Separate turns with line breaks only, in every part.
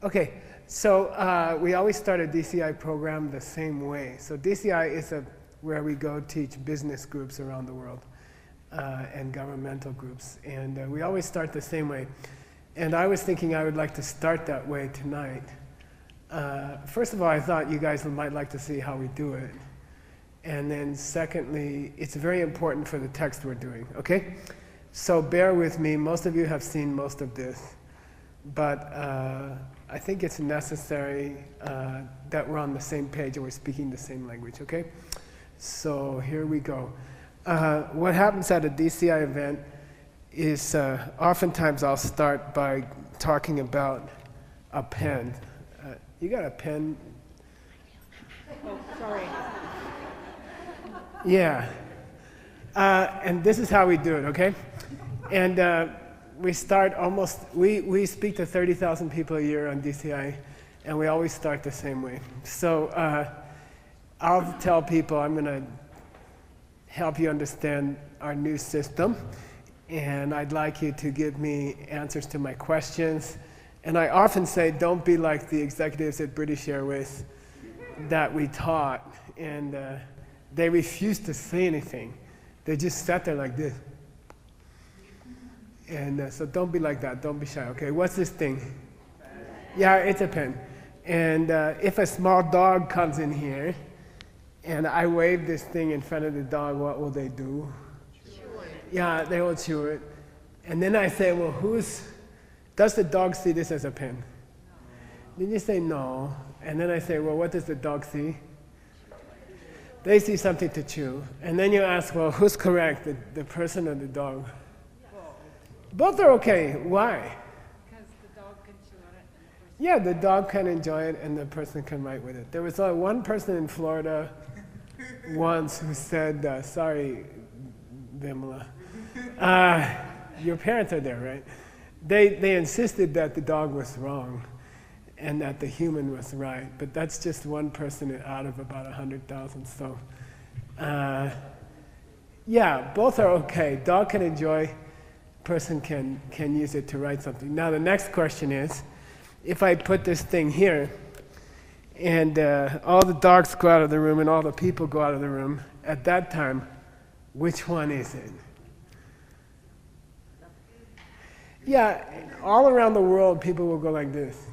Okay, so we always start a DCI program the same way. So DCI is where we go teach business groups around the world and governmental groups. And we always start the same way. And I was thinking I would like to start that way tonight. First of all, I thought you guys might like to see how we do it. And then secondly, it's very important for the text we're doing, okay? So bear with me. Most of you have seen most of this. But I think it's necessary that we're on the same page and we're speaking the same language, okay? So here we go. What happens at a DCI event is oftentimes I'll start by talking about a pen. You got a pen?
Oh, sorry.
Yeah. And this is how we do it, okay? And we start we speak to 30,000 people a year on DCI, and we always start the same way. So I'll tell people I'm going to help you understand our new system, and I'd like you to give me answers to my questions. And I often say, don't be like the executives at British Airways that we taught, and they refused to say anything. They just sat there like this. And so don't be like that, don't be shy. Okay, what's this thing? Yeah, it's a pen. And if a small dog comes in here, and I wave this thing in front of the dog, what will they do? Chew it. Yeah, they will chew it. And then I say, well, does the dog see this as a pen? No. Then you say no. And then I say, well, what does the dog see? They see something to chew. And then you ask, well, who's correct, the person or the dog? Both are okay. Why?
Because the dog can chew on it.
Yeah, the dog can enjoy it and the person can write with it. There was one person in Florida once who said, sorry, Vimala, your parents are there, right? They insisted that the dog was wrong and that the human was right, but that's just one person out of about 100,000. So, yeah, both are okay. Dog can enjoy. Person can use it to write something. Now the next question is, if I put this thing here, and all the dogs go out of the room and all the people go out of the room, at that time, which one is it? Yeah, all around the world people will go like this,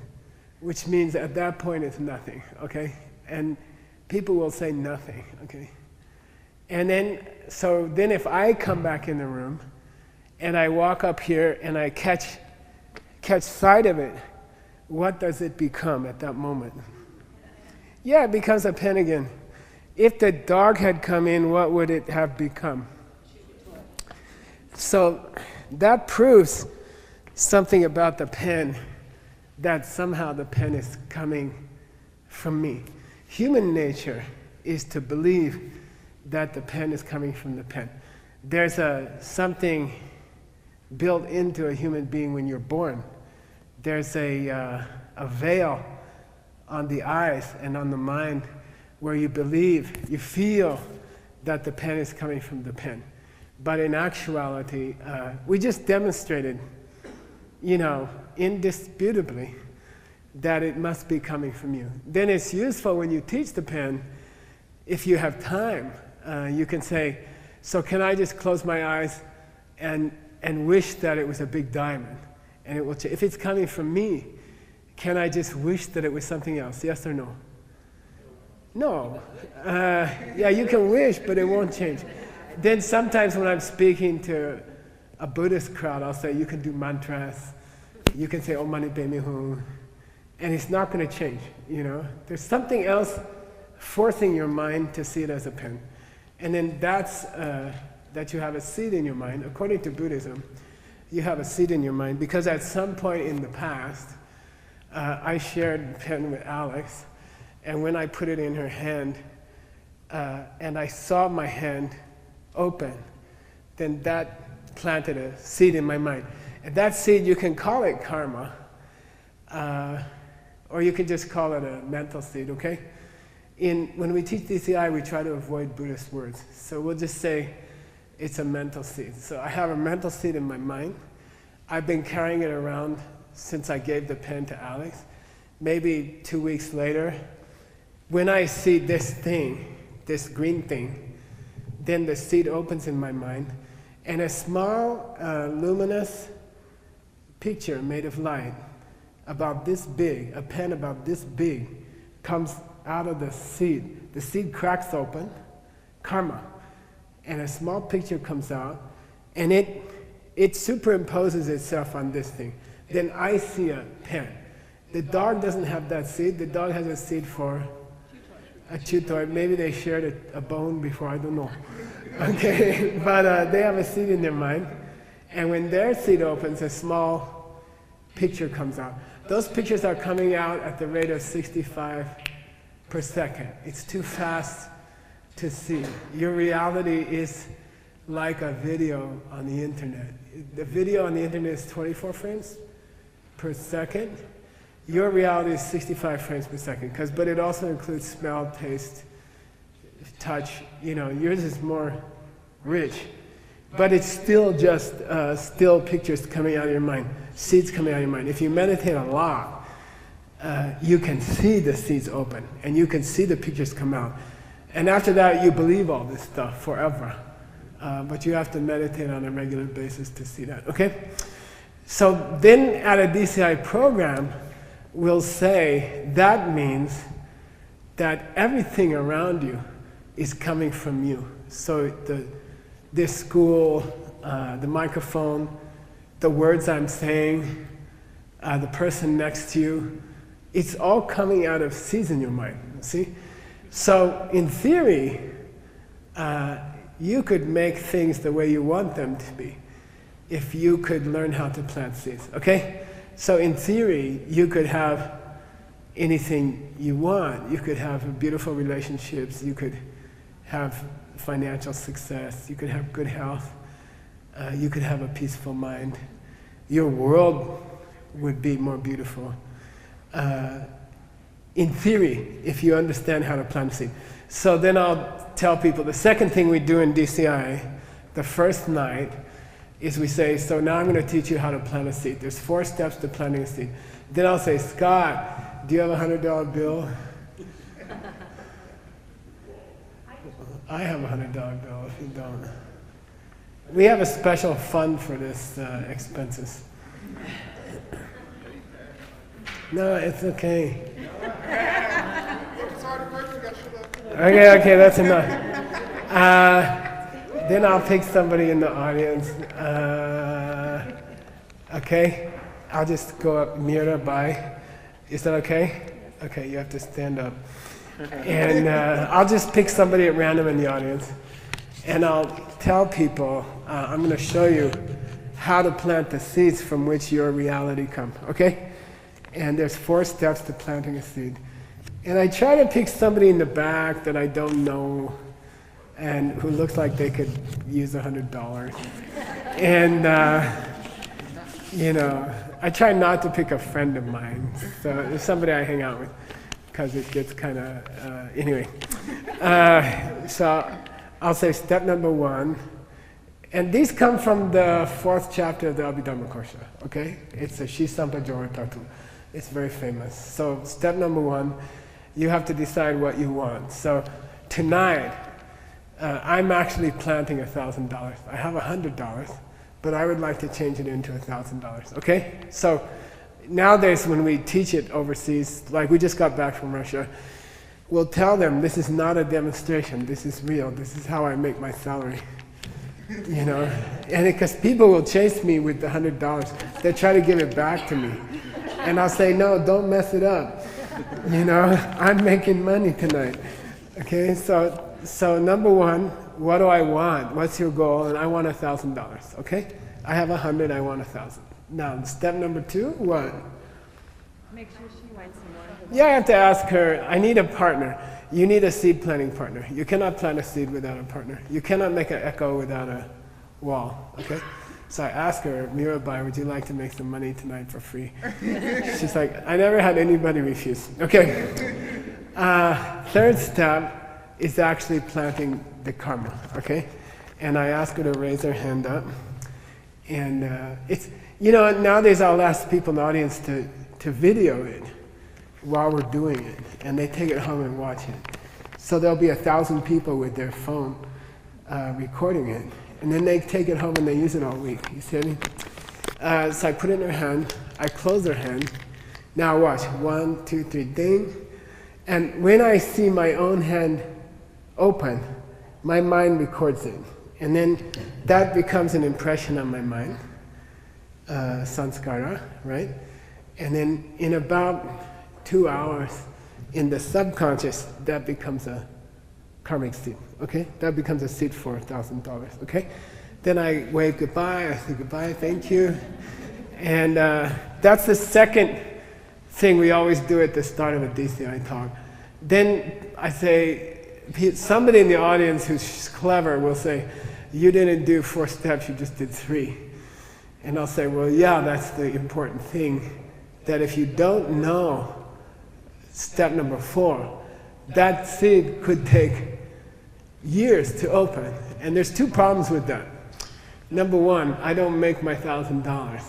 which means at that point it's nothing, okay? And people will say nothing, okay? And then, so then if I come back in the room, and I walk up here and I catch sight of it, what does it become at that moment? Yeah, it becomes a pen again. If the dog had come in, what would it have become? So that proves something about the pen, that somehow the pen is coming from me. Human nature is to believe that the pen is coming from the pen. There's something built into a human being when you're born. There's a veil on the eyes and on the mind where you believe, you feel that the pen is coming from the pen. But in actuality, we just demonstrated, indisputably, that it must be coming from you. Then it's useful when you teach the pen, if you have time, you can say, so can I just close my eyes and wish that it was a big diamond, and it will if it's coming from me, can I just wish that it was something else? Yes or no? No. Yeah, you can wish, but it won't change. Then sometimes when I'm speaking to a Buddhist crowd, I'll say, you can do mantras, you can say Om Mani Padme Hum, and it's not going to change, There's something else forcing your mind to see it as a pen. And then that's that you have a seed in your mind. According to Buddhism, you have a seed in your mind because at some point in the past, I shared the pen with Alex, and when I put it in her hand, and I saw my hand open, then that planted a seed in my mind. And that seed, you can call it karma, or you can just call it a mental seed, okay? When we teach DCI, we try to avoid Buddhist words. So we'll just say, it's a mental seed. So I have a mental seed in my mind. I've been carrying it around since I gave the pen to Alex. maybe 2 weeks later, when I see this thing, this green thing, then the seed opens in my mind, and a small, luminous picture made of light, about this big, a pen about this big, comes out of the seed. The seed cracks open, karma, and a small picture comes out, and it superimposes itself on this thing. Then I see a pen. The dog doesn't have that seed. The dog has a seed for a chew toy. Maybe they shared a bone before, I don't know. Okay, but they have a seed in their mind, and when their seed opens, a small picture comes out. Those pictures are coming out at the rate of 65 per second. It's too fast to see. Your reality is like a video on the internet. The video on the internet is 24 frames per second. Your reality is 65 frames per second, but it also includes smell, taste, touch. Yours is more rich, but it's still just still pictures coming out of your mind, seeds coming out of your mind. If you meditate a lot, you can see the seeds open, and you can see the pictures come out. And after that, you believe all this stuff forever. But you have to meditate on a regular basis to see that, okay? So then at a DCI program, we'll say that means that everything around you is coming from you. So this school, the microphone, the words I'm saying, the person next to you, it's all coming out of seeds in your mind, see? So in theory, you could make things the way you want them to be if you could learn how to plant seeds, okay? So in theory, you could have anything you want. You could have beautiful relationships, you could have financial success, you could have good health, you could have a peaceful mind. Your world would be more beautiful. In theory, if you understand how to plant a seed. So then I'll tell people, the second thing we do in DCI, the first night, is we say, so now I'm going to teach you how to plant a seed. There's 4 steps to planting a seed. Then I'll say, Scott, do you have a $100 bill? I have a $100 bill if you don't. We have a special fund for this expenses. No, it's okay. Okay, that's enough. Then I'll pick somebody in the audience. Okay, I'll just go up nearby. Is that okay? Okay, you have to stand up. And I'll just pick somebody at random in the audience. And I'll tell people, I'm going to show you how to plant the seeds from which your reality comes. Okay? And there's 4 steps to planting a seed. And I try to pick somebody in the back that I don't know and who looks like they could use $100. And, I try not to pick a friend of mine. So there's somebody I hang out with because it gets kind of, anyway. So I'll say step number 1. And these come from the 4th chapter of the Abhidharmakosha, okay? It's a Shisampa Jora Tatu. It's very famous. So step number 1, you have to decide what you want. So tonight, I'm actually planting $1,000. I have $100, but I would like to change it into $1,000, okay? So nowadays when we teach it overseas, like we just got back from Russia, we'll tell them this is not a demonstration, this is real, this is how I make my salary. And because people will chase me with the $100, they try to give it back to me. And I'll say, no, don't mess it up. I'm making money tonight. Okay, so number 1, what do I want? What's your goal? And I want $1,000, okay? I have 100, I want 1,000. Now, step number 2, what?
Make sure she wants someone.
Yeah, I have to ask her, I need a partner. You need a seed planting partner. You cannot plant a seed without a partner. You cannot make an echo without a wall, okay? So I asked her, Mirabai, would you like to make some money tonight for free? She's like, I never had anybody refuse. Okay. 3rd step is actually planting the karma, okay? And I asked her to raise her hand up. And nowadays I'll ask people in the audience to video it while we're doing it, and they take it home and watch it. So there'll be 1,000 people with their phone recording it, and then they take it home and they use it all week. You see what I mean? So I put it in their hand, I close their hand. Now watch, 1, 2, 3, ding. And when I see my own hand open, my mind records it. And then that becomes an impression on my mind, sanskara, right? And then in about 2 hours, in the subconscious, that becomes a karmic seed, okay? That becomes a seed for $1,000, okay? Then I wave goodbye, I say goodbye, thank you. And that's the second thing we always do at the start of a DCI talk. Then I say, somebody in the audience who's clever will say, you didn't do 4 steps, you just did 3. And I'll say, well, yeah, that's the important thing, that if you don't know step number 4, that seed could take years to open. And there's 2 problems with that. Number 1, I don't make my $1,000.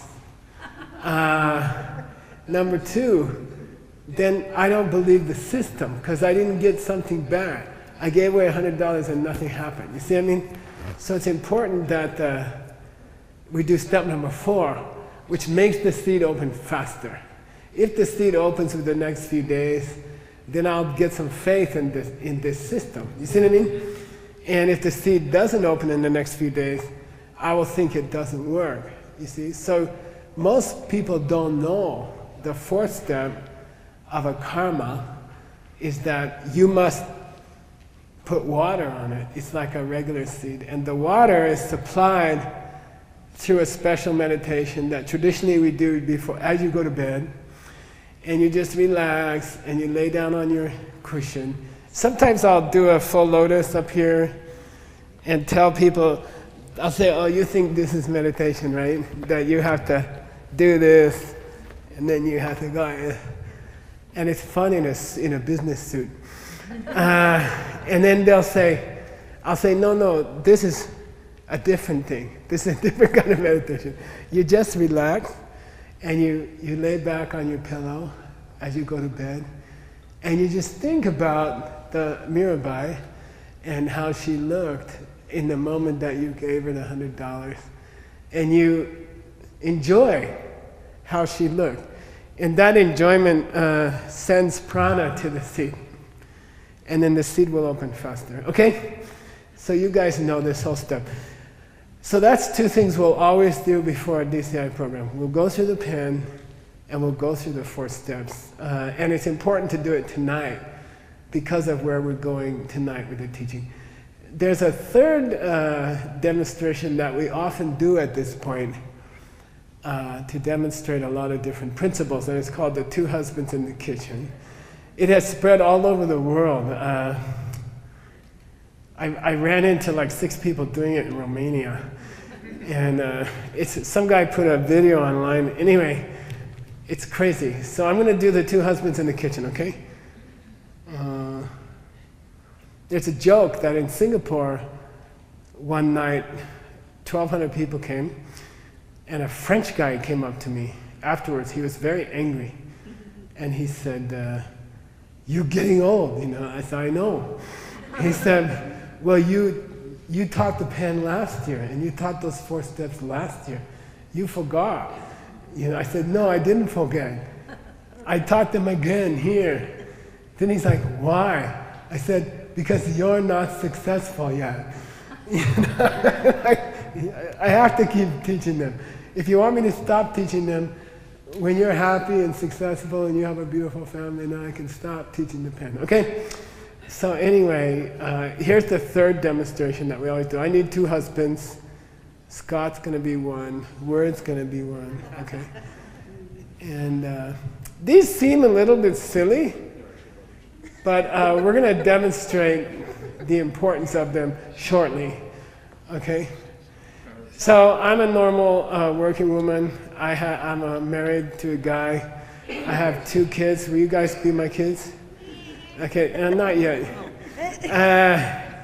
Number 2, then I don't believe the system because I didn't get something back. I gave away $100 and nothing happened. You see what I mean? So it's important that we do step number 4, which makes the seed open faster. If the seed opens within the next few days, then I'll get some faith in this system. You see what I mean? And if the seed doesn't open in the next few days, I will think it doesn't work. You see? So most people don't know the 4th step of a karma is that you must put water on it. It's like a regular seed. And the water is supplied through a special meditation that traditionally we do before, as you go to bed. And you just relax and you lay down on your cushion. Sometimes I'll do a full lotus up here and tell people, I'll say, oh, you think this is meditation, right? That you have to do this and then you have to go. And it's fun in a business suit. And then they'll say, I'll say, no, this is a different thing. This is a different kind of meditation. You just relax and you lay back on your pillow as you go to bed and you just think about the Mirabai and how she looked in the moment that you gave her the $100 and you enjoy how she looked. And that enjoyment sends prana to the seed. And then the seed will open faster, okay? So you guys know this whole step. So that's 2 things we'll always do before a DCI program. We'll go through the pen and we'll go through the 4 steps. And it's important to do it tonight because of where we're going tonight with the teaching. There's a 3rd demonstration that we often do at this point to demonstrate a lot of different principles, and it's called the 2 husbands in the kitchen. It has spread all over the world. I ran into like 6 people doing it in Romania. And some guy put a video online. Anyway, it's crazy. So I'm going to do the 2 husbands in the kitchen, okay? There's a joke that in Singapore, one night, 1,200 people came, and a French guy came up to me afterwards. He was very angry. And he said, you're getting old, you know. I said, I know. He said, well, you taught the pen last year, and you taught those 4 steps last year. You forgot. You know, I said, no, I didn't forget. I taught them again here. Then he's like, why? I said, because you're not successful yet. You know? I have to keep teaching them. If you want me to stop teaching them, when you're happy and successful and you have a beautiful family, now I can stop teaching the pen, okay? So anyway, here's the 3rd demonstration that we always do. I need 2 husbands. Scott's going to be 1. Word's going to be 1, okay? And these seem a little bit silly, but we're going to demonstrate the importance of them shortly, okay? So I'm a normal working woman. I'm married to a guy. I have 2 kids. Will you guys be my kids? Okay, not yet.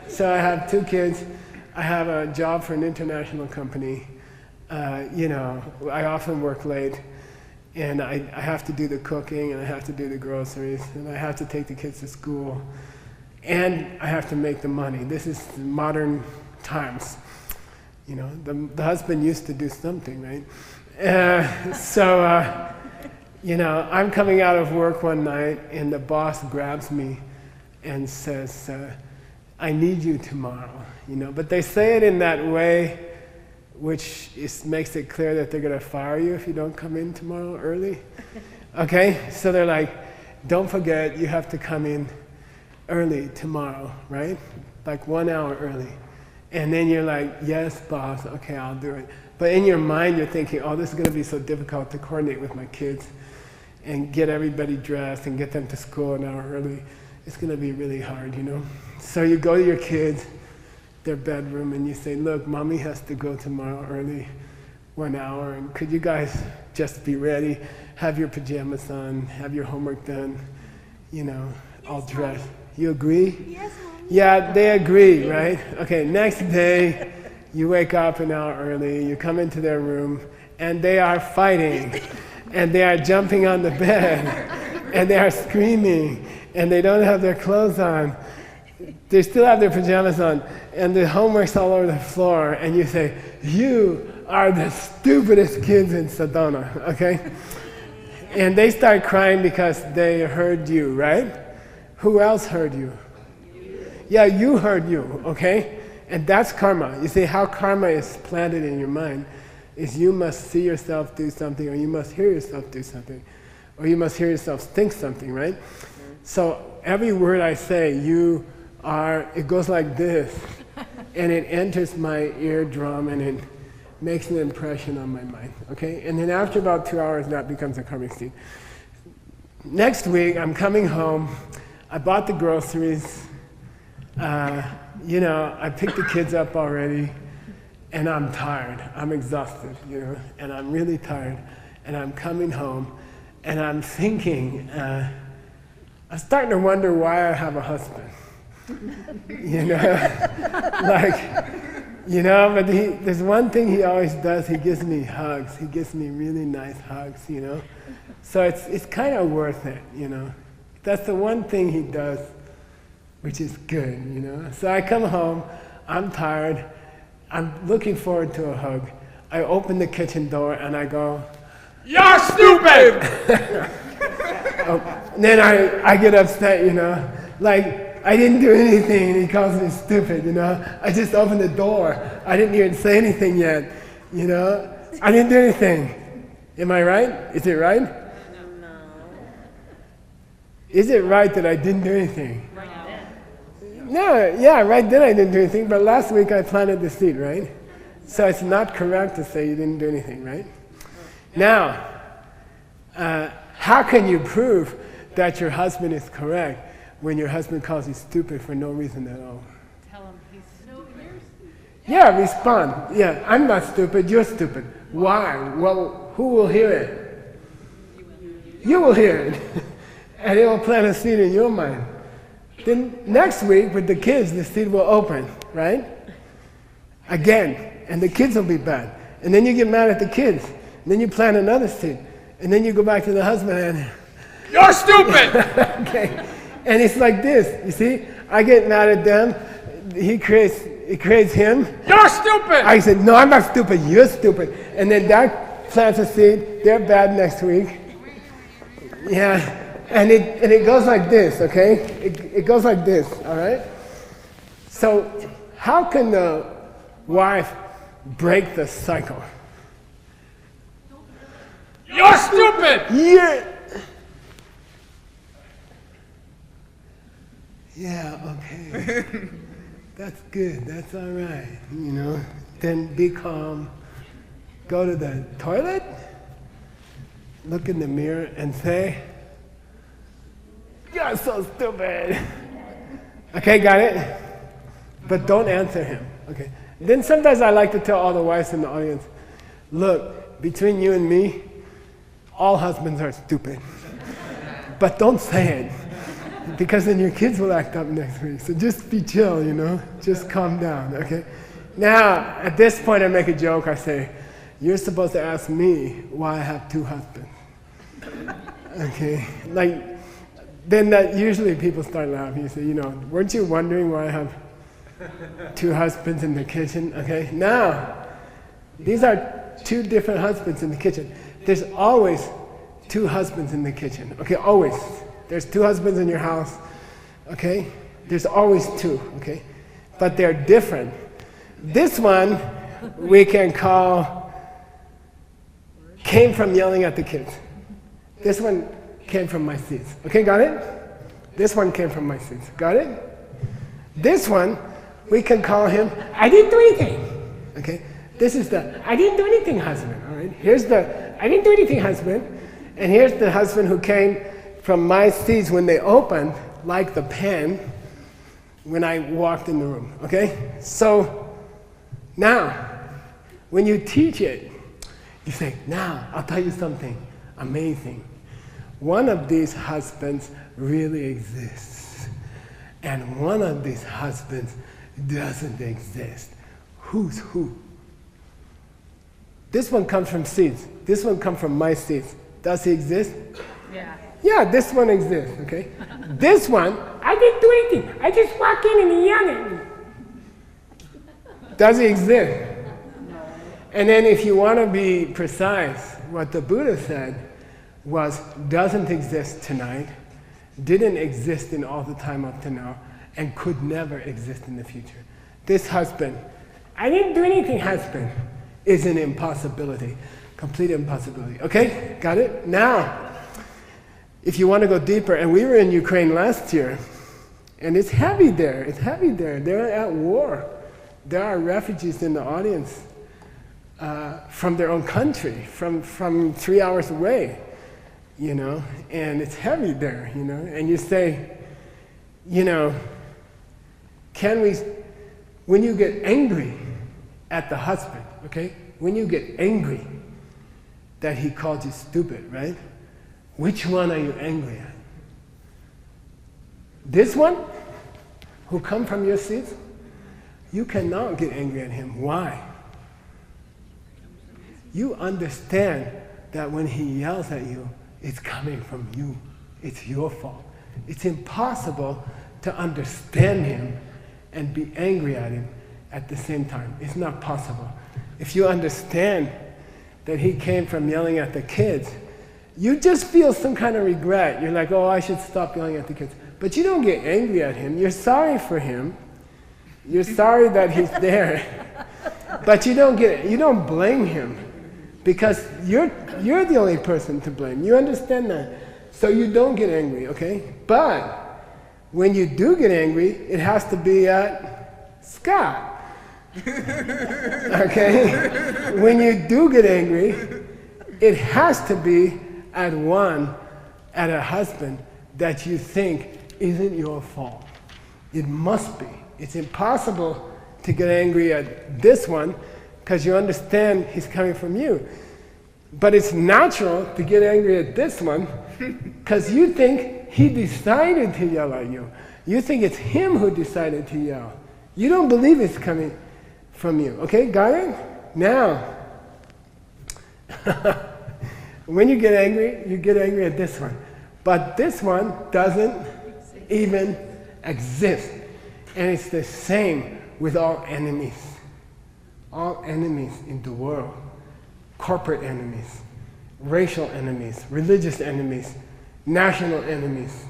So I have 2 kids. I have a job for an international company. You know, I often work late. and I have to do the cooking, and I have to do the groceries, and I have to take the kids to school, and I have to make the money. This is modern times. You know, the husband used to do something, right? You know, I'm coming out of work one night, and the boss grabs me and says, I need you tomorrow, you know. But they say it in that way which makes it clear that they're going to fire you if you don't come in tomorrow early. Okay? So they're like, don't forget, you have to come in early tomorrow, right? Like 1 hour early. And then you're like, yes, boss, okay, I'll do it. But in your mind, you're thinking, oh, this is going to be so difficult to coordinate with my kids and get everybody dressed and get them to school an hour early. It's going to be really hard, you know? So you go to your kids, their bedroom, and you say, look, mommy has to go tomorrow early, 1 hour, and could you guys just be ready, have your pajamas on, have your homework done, you know, all dressed. You agree?
Yes, Mommy.
Yeah, they agree, right? Okay, next day, you wake up an hour early, you come into their room, and they are fighting, and they are jumping on the bed, and they are screaming, and they don't have their clothes on. They still have their pajamas on, and the homework's all over the floor, and you say, you are the stupidest kids in Sedona, okay? And they start crying because they heard you, right? Who else heard you? Yeah, you heard you, okay? And that's karma. You see how karma is planted in your mind is you must see yourself do something, or you must hear yourself do something, or you must hear yourself think something, right? So every word I say, you are, it goes like this, and it enters my eardrum and it makes an impression on my mind, okay? And then after about 2 hours, that becomes a karmic seed. Next week, I'm coming home, I bought the groceries, you know, I picked the kids up already, and I'm tired, I'm exhausted, you know, and I'm really tired, and I'm coming home, and I'm thinking, I'm starting to wonder why I have a husband. You know, like, you know, but there's one thing he always does, he gives me hugs, he gives me really nice hugs, you know. So it's kind of worth it, you know. That's the one thing he does, which is good, you know. So I come home, I'm tired, I'm looking forward to a hug. I open the kitchen door and I go, "You're stupid!" And then I get upset, you know, like, I didn't do anything and he calls me stupid, you know. I just opened the door. I didn't even say anything yet, you know. I didn't do anything. Am I right? Is it right?
No.
Is it right that I didn't do anything?
Right then.
No, yeah, right then I didn't do anything, but last week I planted the seed, right? So it's not correct to say you didn't do anything, right? Now, how can you prove that your husband is correct when your husband calls you stupid for no reason at all?
Tell him he's stupid.
Yeah, respond. Yeah, I'm not stupid, you're stupid. Why? Well, who will hear it? You will hear it. And it will plant a seed in your mind. Then next week with the kids, the seed will open, right? Again, and the kids will be bad. And then you get mad at the kids. And then you plant another seed. And then you go back to the husband and, "You're stupid!" Okay. And it's like this, you see? I get mad at them, it creates him. "You're stupid!" I said, "No, I'm not stupid, you're stupid." And then that plants a seed, they're bad next week. Yeah, and it goes like this, okay? It goes like this, all right? So how can the wife break the cycle? "You're stupid!" Yeah, okay. That's good, that's all right, you know. Then be calm. Go to the toilet, look in the mirror and say, "You're so stupid." Okay, got it? But don't answer him, okay? Then sometimes I like to tell all the wives in the audience, look, between you and me, all husbands are stupid. But don't say it, because then your kids will act up next week. So just be chill, you know? Just calm down, okay? Now, at this point I make a joke, I say, you're supposed to ask me why I have 2 husbands. Okay, like, then that usually people start laughing. You say, weren't you wondering why I have 2 husbands in the kitchen? Okay, now, these are 2 different husbands in the kitchen. There's always 2 husbands in the kitchen. Okay, always. There's 2 husbands in your house. Okay, there's always 2. Okay, but they're different. This one we can call came from yelling at the kids. This one came from my seeds. Okay, got it? This one came from my seeds. Got it? This one we can call him I didn't do anything. Okay, this is the I didn't do anything husband. All right, here's the I didn't do anything husband, and here's the husband who came from my seeds when they opened, like the pen, when I walked in the room. Okay, so now, when you teach it, you say, now, I'll tell you something amazing. One of these husbands really exists, and one of these husbands doesn't exist. Who's who? This one comes from seeds. This one comes from my seeds. Does he exist?
Yeah.
Yeah, this one exists, okay? This one, I didn't do anything. I just walked in and he yelled at me. Does he exist? And then if you want to be precise, what the Buddha said was, doesn't exist tonight, didn't exist in all the time up to now, and could never exist in the future. This husband, I didn't do anything husband, is an impossibility, complete impossibility. Okay, got it? Now, if you want to go deeper, and we were in Ukraine last year, and it's heavy there, they're at war. There are refugees in the audience from their own country, from 3 hours away, and it's heavy there, and you say, can we, when you get angry at the husband, okay, when you get angry that he called you stupid, right? Which one are you angry at? This one, who come from your seeds? You cannot get angry at him. Why? You understand that when he yells at you, it's coming from you. It's your fault. It's impossible to understand him and be angry at him at the same time. It's not possible. If you understand that he came from yelling at the kids, you just feel some kind of regret. You're like, oh, I should stop yelling at the kids. But you don't get angry at him. You're sorry for him. You're sorry that he's there. But you don't blame him, because you're the only person to blame. You understand that. So you don't get angry, okay? But when you do get angry, it has to be at Scott. Okay? When you do get angry, it has to be at a husband that you think isn't your fault. It must be. It's impossible to get angry at this one because you understand he's coming from you. But it's natural to get angry at this one because you think he decided to yell at you. You think it's him who decided to yell. You don't believe it's coming from you. Okay, got it? Now, when you get angry at this one. But this one doesn't even exist. And it's the same with all enemies. All enemies in the world. Corporate enemies, racial enemies, religious enemies, national enemies,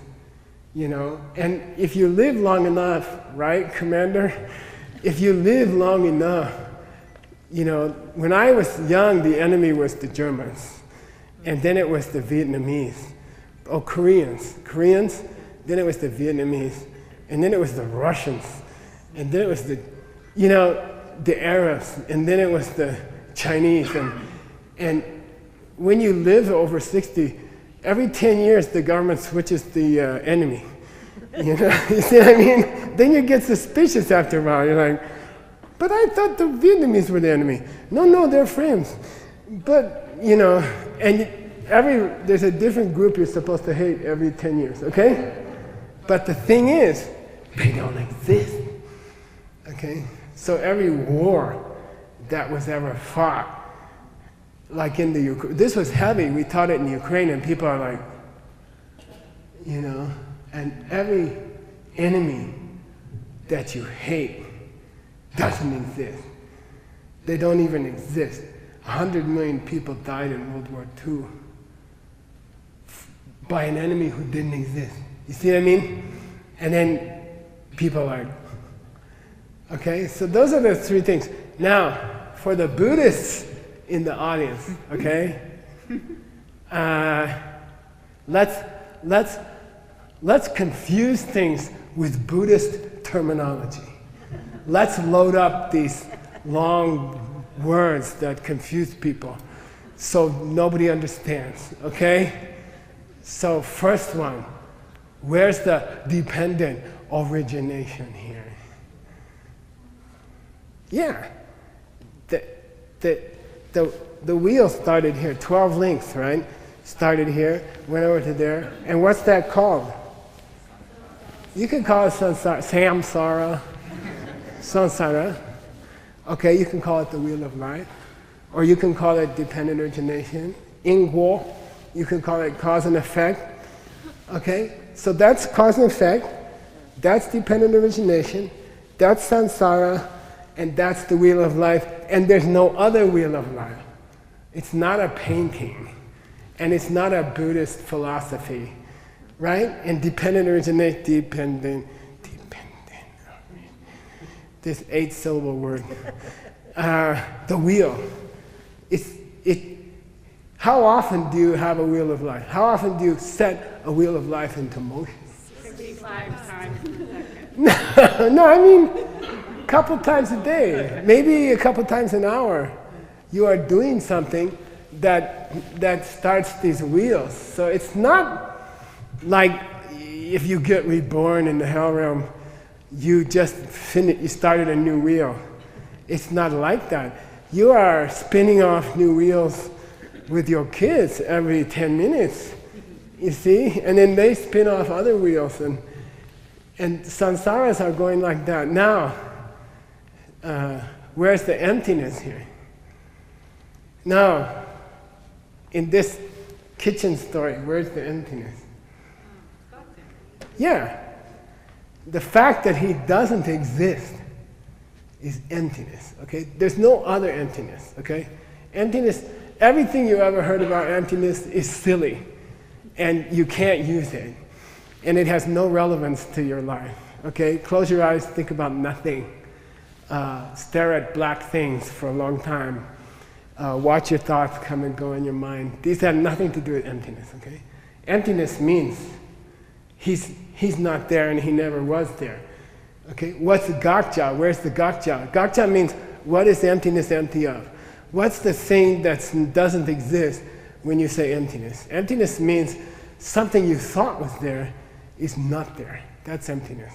And if you live long enough, right, Commander? If you live long enough, when I was young, the enemy was the Germans. And then it was the Vietnamese. Oh, Koreans, then it was the Vietnamese. And then it was the Russians. And then it was the Arabs. And then it was the Chinese. And when you live over 60, every 10 years the government switches the enemy. You see what I mean? Then you get suspicious after a while. You're like, but I thought the Vietnamese were the enemy. No, they're friends. But, and there's a different group you're supposed to hate every 10 years, okay? But the thing is, they don't exist, okay? So every war that was ever fought, like in the Ukraine, this was heavy, we taught it in Ukraine and people are like, you know, and every enemy that you hate doesn't exist. They don't even exist. 100 million people died in World War II by an enemy who didn't exist. You see what I mean? And then people are like, okay, so those are the three things. Now, for the Buddhists in the audience, okay, let's confuse things with Buddhist terminology. Let's load up these long words that confuse people so nobody understands, okay? So first one, where's the dependent origination here? Yeah, the wheel started here, 12 links, right? Started here, went over to there, and what's that called? You can call it samsara, samsara. Okay, you can call it the wheel of life, or you can call it dependent origination, ingwo. You can call it cause and effect. Okay, so that's cause and effect. That's dependent origination. That's samsara, and that's the wheel of life. And there's no other wheel of life. It's not a painting, and it's not a Buddhist philosophy, right? And dependent origination, dependent. This 8-syllable word. The wheel. How often do you have a wheel of life? How often do you set a wheel of life into motion?
65 times per second.
No, I mean a couple times a day, maybe a couple times an hour. You are doing something that starts these wheels. So it's not like if you get reborn in the hell realm, you just you started a new wheel. It's not like that. You are spinning off new wheels with your kids every 10 minutes, you see? And then they spin off other wheels, and samsaras are going like that. Now, where's the emptiness here? Now, in this kitchen story, where's the emptiness? Yeah. The fact that he doesn't exist is emptiness, okay? There's no other emptiness, okay? Emptiness, everything you ever heard about emptiness is silly, and you can't use it, and it has no relevance to your life, okay? Close your eyes, think about nothing. Stare at black things for a long time. Watch your thoughts come and go in your mind. These have nothing to do with emptiness, okay? Emptiness means he's not there and he never was there. Okay, what's the gakja? Where's the gakja? Gakja means what is emptiness empty of? What's the thing that doesn't exist when you say emptiness? Emptiness means something you thought was there is not there. That's emptiness.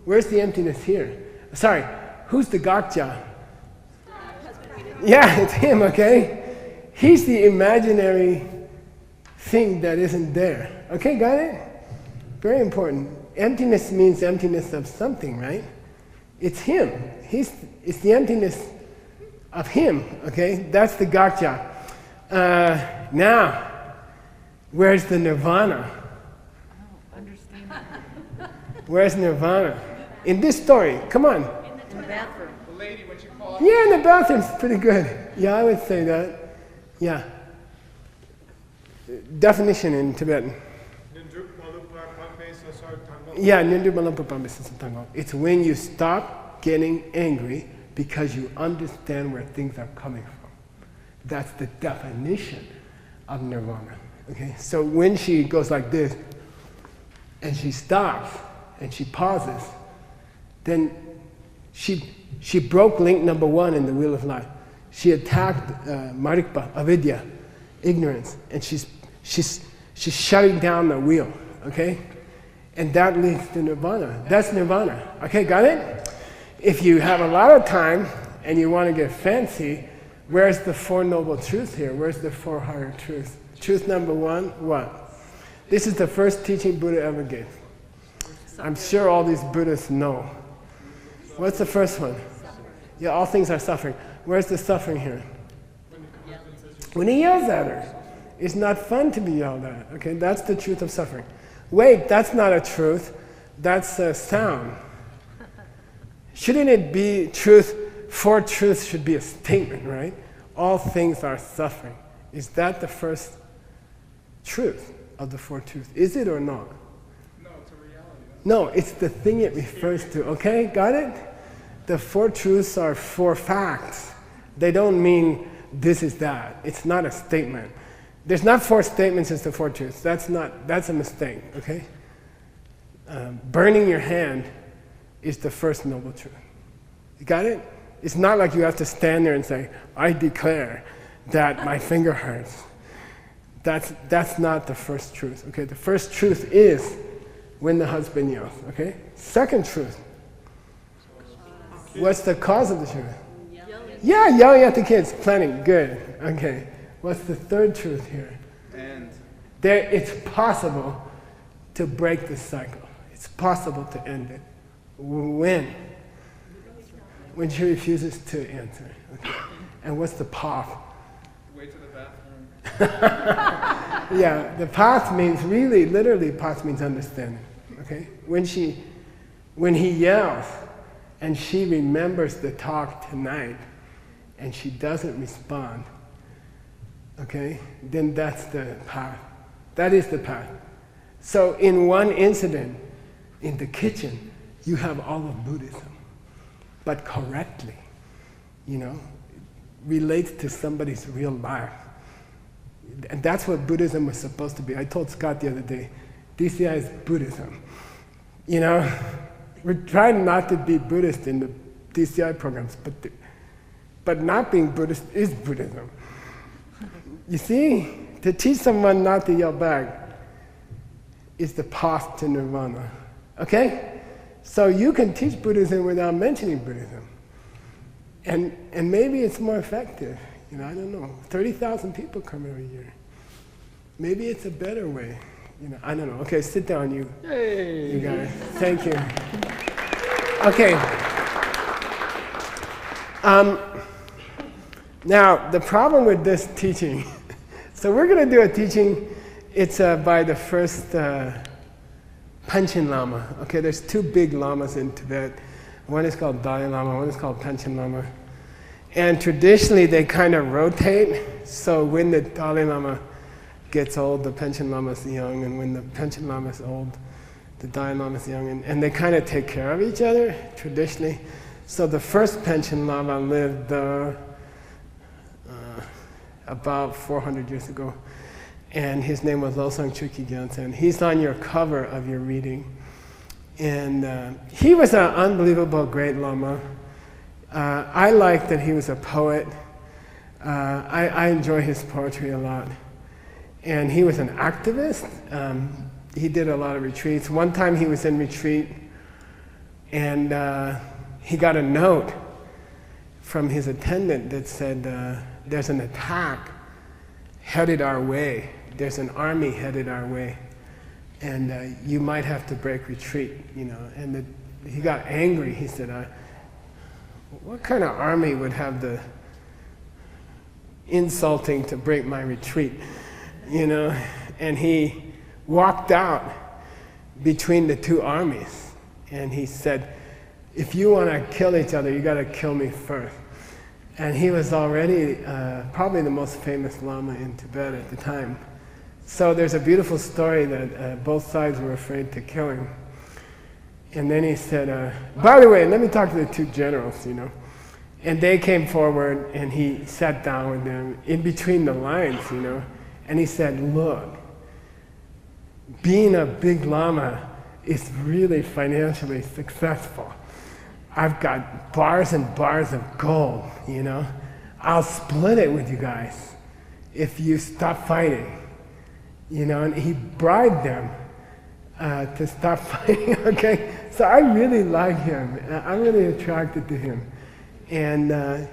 Where's the emptiness here? Sorry, who's the gakja? Yeah, it's him, okay? He's the imaginary thing that isn't there. Okay, got it? Very important. Emptiness means emptiness of something, right? It's him. It's the emptiness of him, okay? That's the gakja. Now, where's the nirvana?
Understand.
Where's nirvana? In this story, come on.
In the bathroom.
The lady, when she calls.
Yeah, in the bathroom's pretty good. Yeah, I would say that. Yeah. Definition in Tibetan. Yeah, it's when you stop getting angry because you understand where things are coming from. That's the definition of nirvana. Okay, so when she goes like this, and she stops, and she pauses, then she broke link number 1 in the wheel of life. She attacked marikpa, avidya, ignorance, and she's shutting down the wheel. Okay. And that leads to nirvana. That's nirvana. Okay, got it? If you have a lot of time and you want to get fancy, where's the 4 noble truths here? Where's the 4 higher truths? Truth number 1, what? This is the first teaching Buddha ever gave. I'm sure all these Buddhists know. What's the first one? Yeah, all things are suffering. Where's the suffering here? When he yells at her, it's not fun to be yelled at. Okay, that's the truth of suffering. Wait, that's not a truth. That's a sound. Shouldn't it be truth? Four truths should be a statement, right? All things are suffering. Is that the first truth of the four truths? Is it or not?
No, it's a reality.
No, it's the thing it refers to. Okay, got it? The four truths are four facts. They don't mean this is that. It's not a statement. There's not four statements as the four truths. That's a mistake, okay? Burning your hand is the first noble truth. You got it? It's not like you have to stand there and say, I declare that my finger hurts. That's not the first truth, okay? The first truth is when the husband yells, okay? Second truth. What's the cause of the truth? Yeah, yelling at the kids, planning, good, okay. What's the third truth here?
And
It's possible to break the cycle. It's possible to end it. When? When she refuses to answer. Okay. And what's the path?
way to the bathroom.
Yeah, the path means really, literally, path means understanding. Okay? When he yells and she remembers the talk tonight and she doesn't respond, okay, then that's the path. That is the path. So in one incident, in the kitchen, you have all of Buddhism, but correctly, relates to somebody's real life. And that's what Buddhism was supposed to be. I told Scott the other day, DCI is Buddhism. We're trying not to be Buddhist in the DCI programs, but not being Buddhist is Buddhism. You see, to teach someone not to yell back is the path to nirvana. Okay? So you can teach Buddhism without mentioning Buddhism. And maybe it's more effective. I don't know. 30,000 people come every year. Maybe it's a better way. I don't know. Okay, sit down, you.
Hey.
You guys. Thank you. Okay. Now, the problem with this teaching, so we're going to do a teaching, it's by the first Panchen Lama. Okay, there's two big lamas in Tibet. One is called Dalai Lama, one is called Panchen Lama. And traditionally, they kind of rotate. So when the Dalai Lama gets old, the Panchen Lama is young, and when the Panchen Lama is old, the Dalai Lama is young. And they kind of take care of each other, traditionally. So the first Panchen Lama lived about 400 years ago. And his name was Lobsang Chukyi Gyeltsen. He's on your cover of your reading. And he was an unbelievable great Lama. I like that he was a poet. I enjoy his poetry a lot. And he was an activist. He did a lot of retreats. One time he was in retreat and he got a note from his attendant that said, there's an attack headed our way. There's an army headed our way. And you might have to break retreat, And he got angry. He said, what kind of army would have the insulting to break my retreat, And he walked out between the two armies. And he said, if you want to kill each other, you got to kill me first. And he was already probably the most famous Lama in Tibet at the time. So there's a beautiful story that both sides were afraid to kill him. And then he said, by the way, let me talk to the two generals, And they came forward and he sat down with them in between the lines, And he said, look, being a big Lama is really financially successful. I've got bars and bars of gold, I'll split it with you guys if you stop fighting. And he bribed them to stop fighting, okay? So I really like him. I'm really attracted to him. And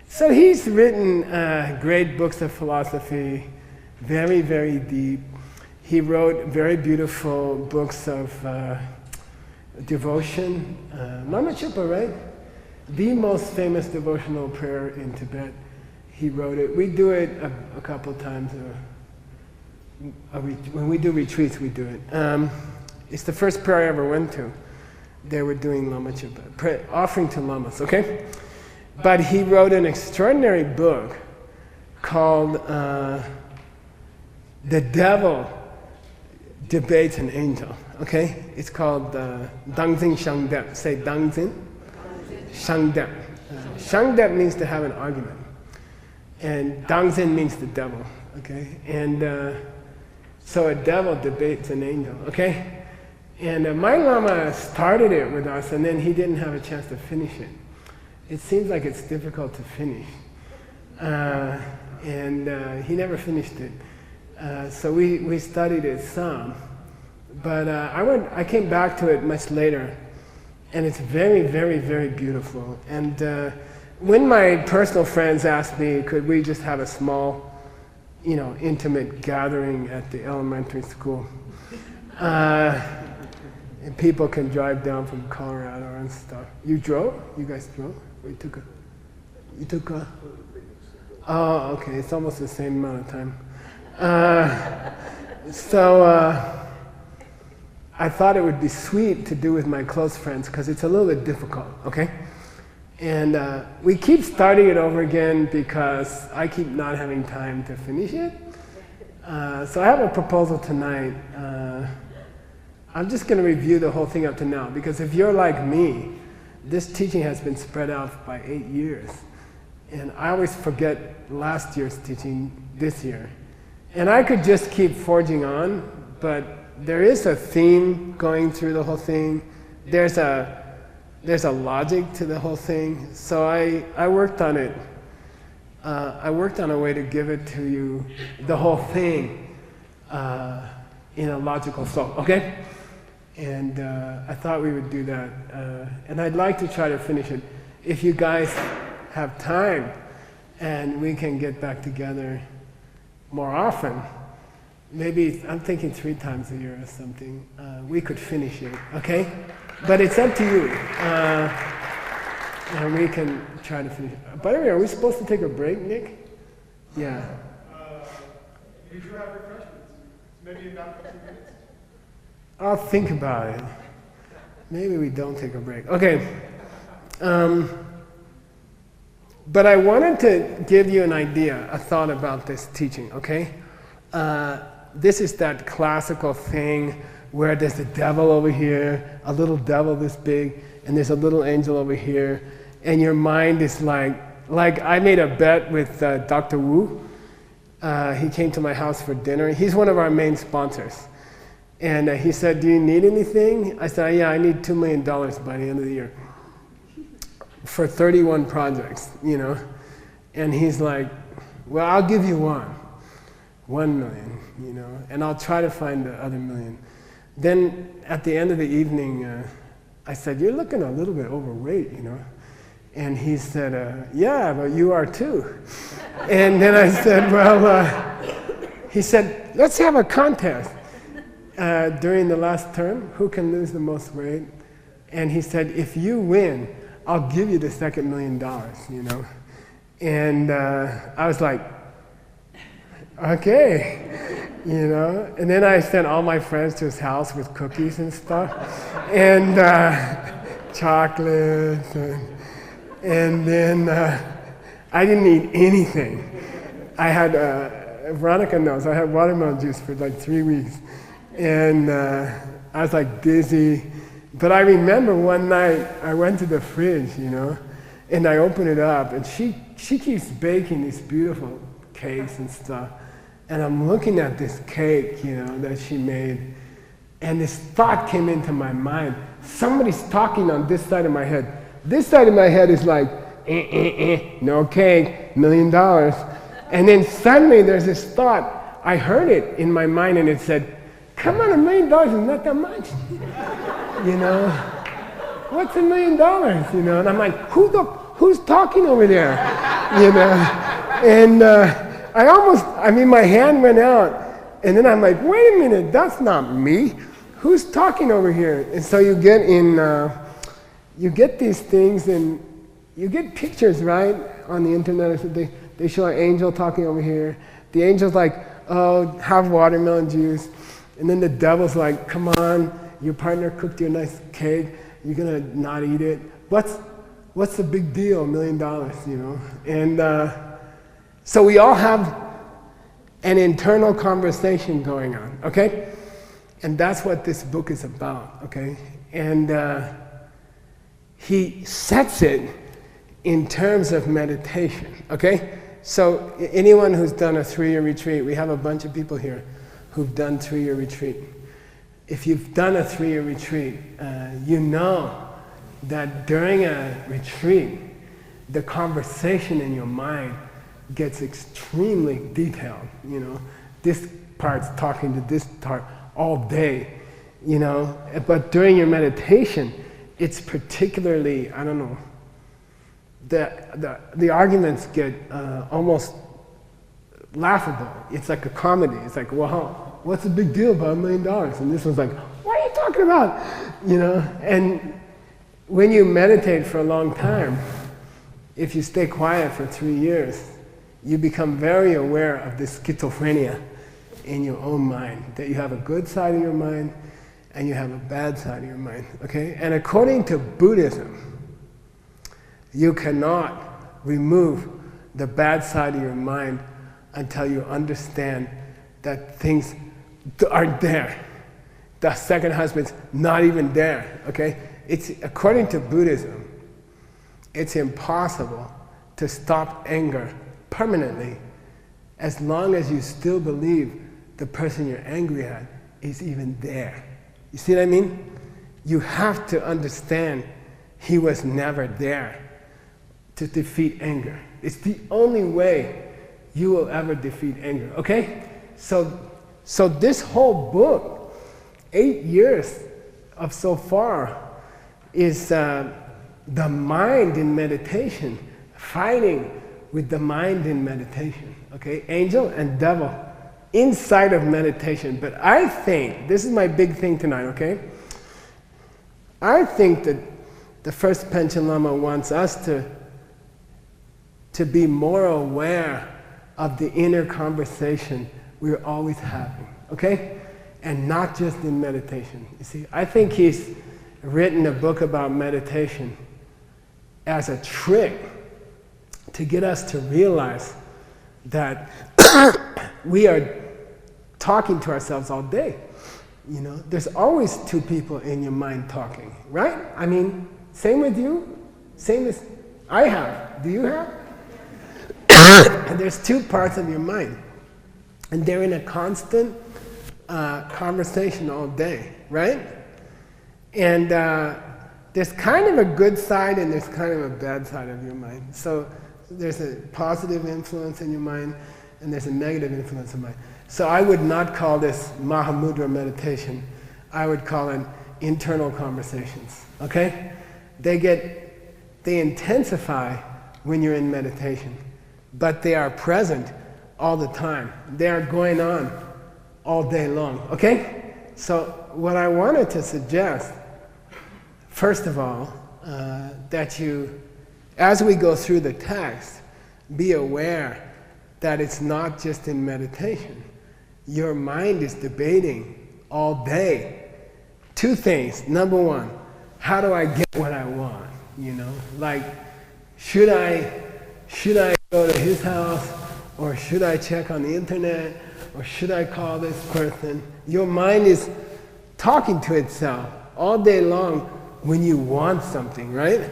so he's written great books of philosophy, very, very deep. He wrote very beautiful books of devotion. Lama Chupa, right? The most famous devotional prayer in Tibet. he wrote it. We do it a couple times. When we do retreats, we do it. It's the first prayer I ever went to. They were doing Lama Chupa, offering to lamas, okay? But he wrote an extraordinary book called The Devil Debates an Angel, okay? It's called Dangzin Shangdep. Say Dangzin Shangdep. Shangdep means to have an argument. And Dangzin means the devil, okay? And so a devil debates an angel, okay? And my Lama started it with us, and then he didn't have a chance to finish it. It seems like it's difficult to finish. And he never finished it. So we studied it some. But I came back to it much later, and it's very, very, very beautiful. And when my personal friends asked me, could we just have a small, intimate gathering at the elementary school? And people can drive down from Colorado and stuff. You drove? You guys drove? Or you took a? Oh, okay. It's almost the same amount of time. I thought it would be sweet to do with my close friends because it's a little bit difficult, okay? And we keep starting it over again because I keep not having time to finish it. So I have a proposal tonight. I'm just going to review the whole thing up to now, because if you're like me, this teaching has been spread out by 8 years. And I always forget last year's teaching this year. And I could just keep forging on, but there is a theme going through the whole thing. There's a logic to the whole thing. So I worked on it. I worked on a way to give it to you, the whole thing, in a logical flow, okay? And I thought we would do that. And I'd like to try to finish it. If you guys have time and we can get back together more often, maybe I'm thinking 3 times a year or something, we could finish it, okay? But it's up to you. And we can try to finish it. By the way, are we supposed to take a break, Nick? Yeah.
You do have refreshments. Maybe about 15 minutes.
I'll think about it. Maybe we don't take a break. Okay. But I wanted to give you an idea, a thought about this teaching, okay? This is that classical thing where there's a devil over here, a little devil this big, and there's a little angel over here, and your mind is like I made a bet with Dr. Wu. He came to my house for dinner. He's one of our main sponsors. And he said, do you need anything? I said, yeah, I need $2 million by the end of the year for 31 projects, And he's like, well, I'll give you $1 million, and I'll try to find the other $1 million. Then at the end of the evening, I said, you're looking a little bit overweight, And he said, yeah, but you are too. And then I said, well, he said, let's have a contest. During the last term, who can lose the most weight? And he said, if you win, I'll give you the second $1 million, And I was like, okay, And then I sent all my friends to his house with cookies and stuff, and chocolates, and then I didn't eat anything. I had, Veronica knows, I had watermelon juice for like 3 weeks. And I was like dizzy. But I remember one night I went to the fridge, and I opened it up, and she keeps baking these beautiful cakes and stuff. And I'm looking at this cake, that she made, and this thought came into my mind. Somebody's talking on this side of my head. This side of my head is like, no cake, $1 million. And then suddenly there's this thought. I heard it in my mind, and it said, come on, $1 million is not that much. What's $1 million? And I'm like, who's talking over there? And my hand went out, and then I'm like, wait a minute, that's not me. Who's talking over here? And so you get these things, and you get pictures, right, on the internet. they show an angel talking over here. The angel's like, oh, have watermelon juice. And then the devil's like, come on, your partner cooked you a nice cake, you're gonna not eat it. What's the big deal, $1 million, you know? And so we all have an internal conversation going on, okay? And that's what this book is about, okay? And he sets it in terms of meditation, okay? So anyone who's done a 3-year retreat, we have a bunch of people here who've done 3-year retreat. If you've done a 3-year retreat, you know that during a retreat, the conversation in your mind gets extremely detailed, you know. This part's talking to this part all day, you know. But during your meditation, it's particularly, I don't know, the arguments get almost laughable. It's like a comedy. It's like, wow, what's the big deal about $1 million? And this one's like, what are you talking about? You know, and when you meditate for a long time, if you stay quiet for 3 years, you become very aware of this schizophrenia in your own mind, that you have a good side of your mind and you have a bad side of your mind, okay? And according to Buddhism, you cannot remove the bad side of your mind until you understand that things aren't there. The second husband's not even there, okay? It's, according to Buddhism, it's impossible to stop anger permanently as long as you still believe the person you're angry at is even there. You see what I mean? You have to understand he was never there to defeat anger. It's the only way you will ever defeat anger, okay? So this whole book, 8 years of so far, is the mind in meditation fighting with the mind in meditation, okay? Angel and devil inside of meditation. But I think, this is my big thing tonight, okay? I think that the first Panchen Lama wants us to be more aware of the inner conversation we're always having, okay? And not just in meditation. You see, I think he's written a book about meditation as a trick to get us to realize that we are talking to ourselves all day. You know, there's always two people in your mind talking, right? I mean, same with you, same as I have. Do you have? And there's two parts of your mind, and they're in a constant conversation all day, right? And there's kind of a good side and there's kind of a bad side of your mind. So there's a positive influence in your mind and there's a negative influence in mind. So I would not call this Mahamudra meditation. I would call it internal conversations, okay? They intensify when you're in meditation, but they are present all the time. They are going on all day long, okay? So what I wanted to suggest, first of all, that you, as we go through the text, be aware that it's not just in meditation. Your mind is debating all day. Two things. Number one, how do I get what I want? You know, like, should I go to his house, or should I check on the internet, or should I call this person? Your mind is talking to itself all day long when you want something, right?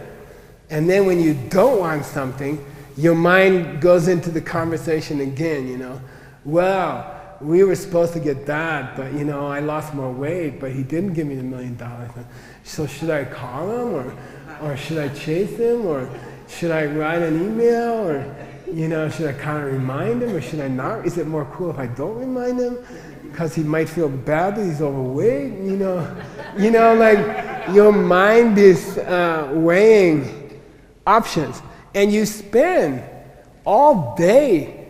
And then when you don't want something, your mind goes into the conversation again, you know. Well, we were supposed to get that, but you know, I lost more weight, but he didn't give me the $1 million. So should I call him, or should I chase him, or should I write an email, or you know, should I kind of remind him, or should I not? Is it more cool if I don't remind him? Because he might feel bad that he's overweight, you know, like your mind is weighing options, and you spend all day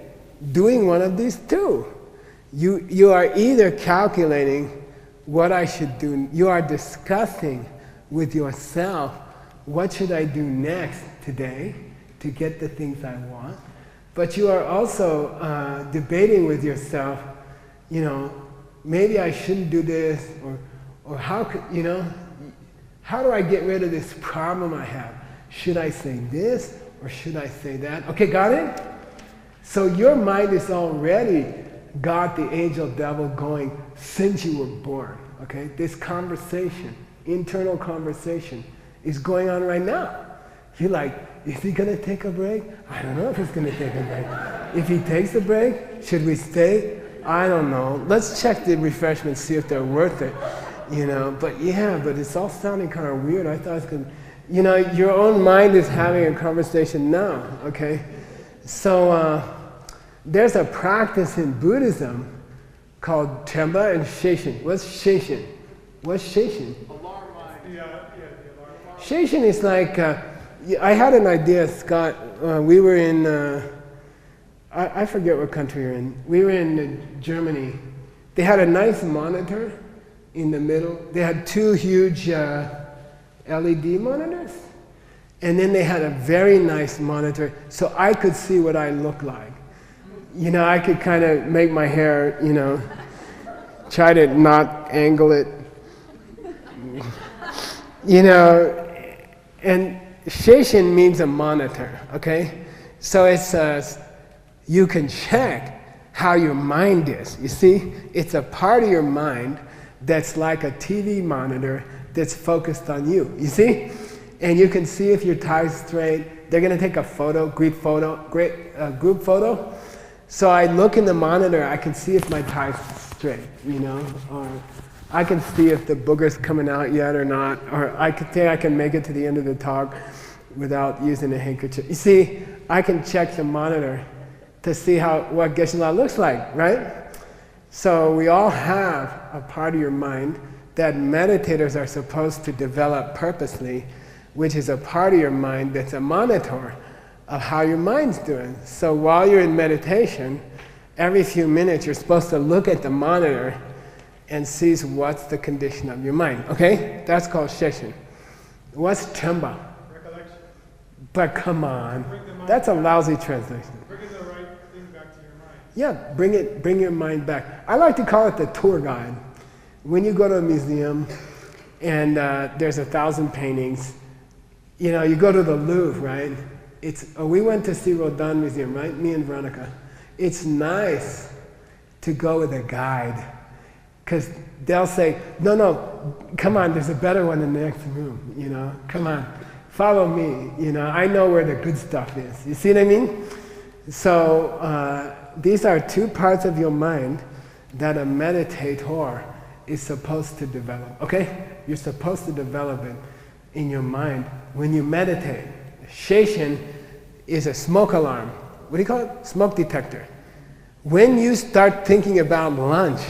doing one of these two. You are either calculating what I should do, you are discussing with yourself, what should I do next today to get the things I want? but you are also debating with yourself, you know, maybe I shouldn't do this, or how could, you know, how do I get rid of this problem I have? Should I say this or should I say that? Okay, got it? So your mind is already got the angel devil going since you were born, okay? This conversation, internal conversation, is going on right now. You're like, is he gonna take a break? I don't know if he's gonna take a break. If he takes a break, should we stay? I don't know. Let's check the refreshments, see if they're worth it. You know, but yeah, but it's all sounding kind of weird. I thought it was gonna, you know, your own mind is having a conversation now, okay? So there's a practice in Buddhism called Tenpa and Sheishin. What's Sheishin? What's Sheishin?
Alarm mind. The alarm mind.
Sheishin is like, I had an idea, Scott. We were in, I forget what country we were in. We were in Germany. They had a nice monitor in the middle. They had two huge LED monitors. And then they had a very nice monitor so I could see what I look like. You know, I could kind of make my hair, you know, try to not angle it. You know, and Sheishin means a monitor, okay? So it says, you can check how your mind is. You see, it's a part of your mind that's like a TV monitor that's focused on you. You see? And you can see if your tie's straight. They're gonna take a photo, group photo. So I look in the monitor, I can see if my tie's straight, you know? Or I can see if the booger's coming out yet or not. Or I can think I can make it to the end of the talk without using a handkerchief. You see, I can check the monitor to see what Geshe looks like, right? So we all have a part of your mind that meditators are supposed to develop purposely, which is a part of your mind that's a monitor of how your mind's doing. So while you're in meditation, every few minutes you're supposed to look at the monitor and see what's the condition of your mind, okay? That's called Sheishin. What's Tenpa?
Recollection.
But come on, that's a lousy translation.
Bringing the right thing back to your mind.
Yeah, bring your mind back. I like to call it the tour guide. When you go to a museum and there's 1,000 paintings, you know, you go to the Louvre, right? We went to see Rodin Museum, right? Me and Veronica. It's nice to go with a guide because they'll say, no, come on, there's a better one in the next room, you know, come on, follow me, you know, I know where the good stuff is. You see what I mean? So these are two parts of your mind that a meditator is supposed to develop, okay? You're supposed to develop it in your mind when you meditate. Sheishin is a smoke alarm. What do you call it? Smoke detector. When you start thinking about lunch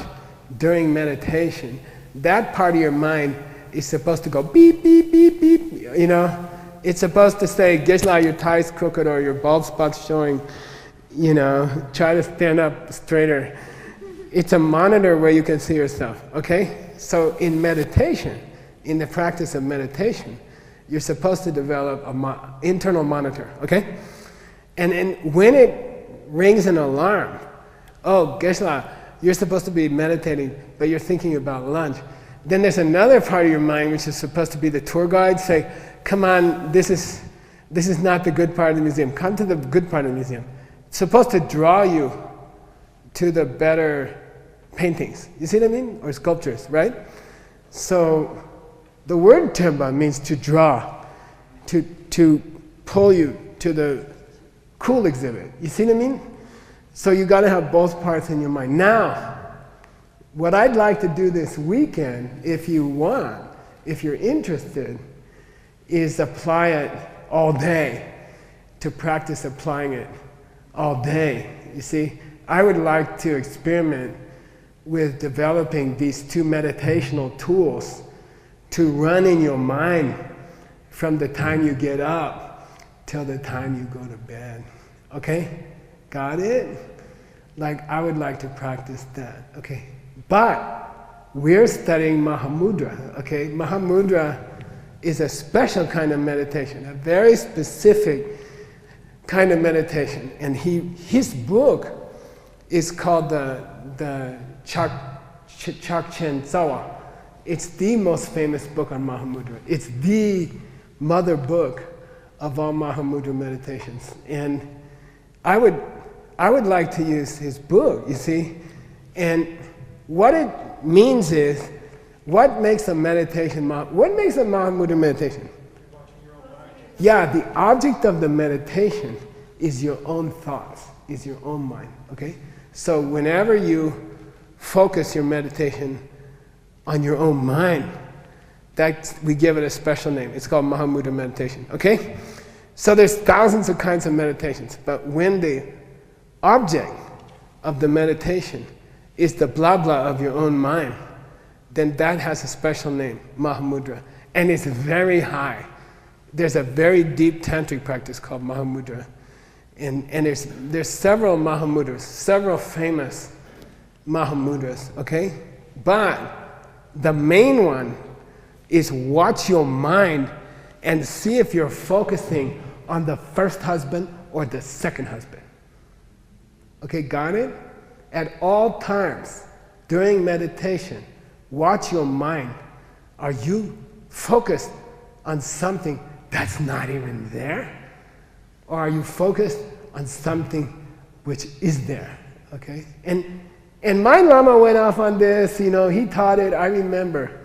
during meditation, that part of your mind is supposed to go beep, beep, beep, beep, you know? It's supposed to say, Geshe, your tie's crooked or your bald spot's showing, you know, try to stand up straighter. It's a monitor where you can see yourself, okay? So in meditation, in the practice of meditation, you're supposed to develop an internal monitor, okay? And when it rings an alarm, oh, Geshe, you're supposed to be meditating, but you're thinking about lunch. Then there's another part of your mind which is supposed to be the tour guide, say, come on, this is not the good part of the museum. Come to the good part of the museum. It's supposed to draw you to the better paintings. You see what I mean? Or sculptures, right? So the word Tenpa means to draw, to pull you to the cool exhibit. You see what I mean? So you got to have both parts in your mind. Now, what I'd like to do this weekend, if you want, if you're interested, is apply it all day, to practice applying it all day. You see, I would like to experiment with developing these two meditational tools to run in your mind from the time you get up till the time you go to bed. Okay? Got it? Like, I would like to practice that. Okay? But we're studying Mahamudra. Okay? Mahamudra is a special kind of meditation, a very specific kind of meditation. And his book is called the Chakchen Tsawa. It's the most famous book on Mahamudra. It's the mother book of all Mahamudra meditations. And I would like to use his book, you see. And what it means is, what makes a meditation, what makes a Mahamudra meditation? Yeah, the object of the meditation is your own thoughts, is your own mind, okay? So whenever you focus your meditation on your own mind, we give it a special name. It's called Mahamudra meditation, okay? So there's thousands of kinds of meditations, but when the object of the meditation is the blah blah of your own mind, then that has a special name, Mahamudra, and it's very high. There's a very deep tantric practice called Mahamudra, and there's several Mahamudras, several famous Mahamudras, okay? But the main one is watch your mind and see if you're focusing on the first husband or the second husband. Okay, got it? At all times during meditation, watch your mind. Are you focused on something that's not even there? Or are you focused on something which is there? Okay? And my Lama went off on this, he taught it, I remember,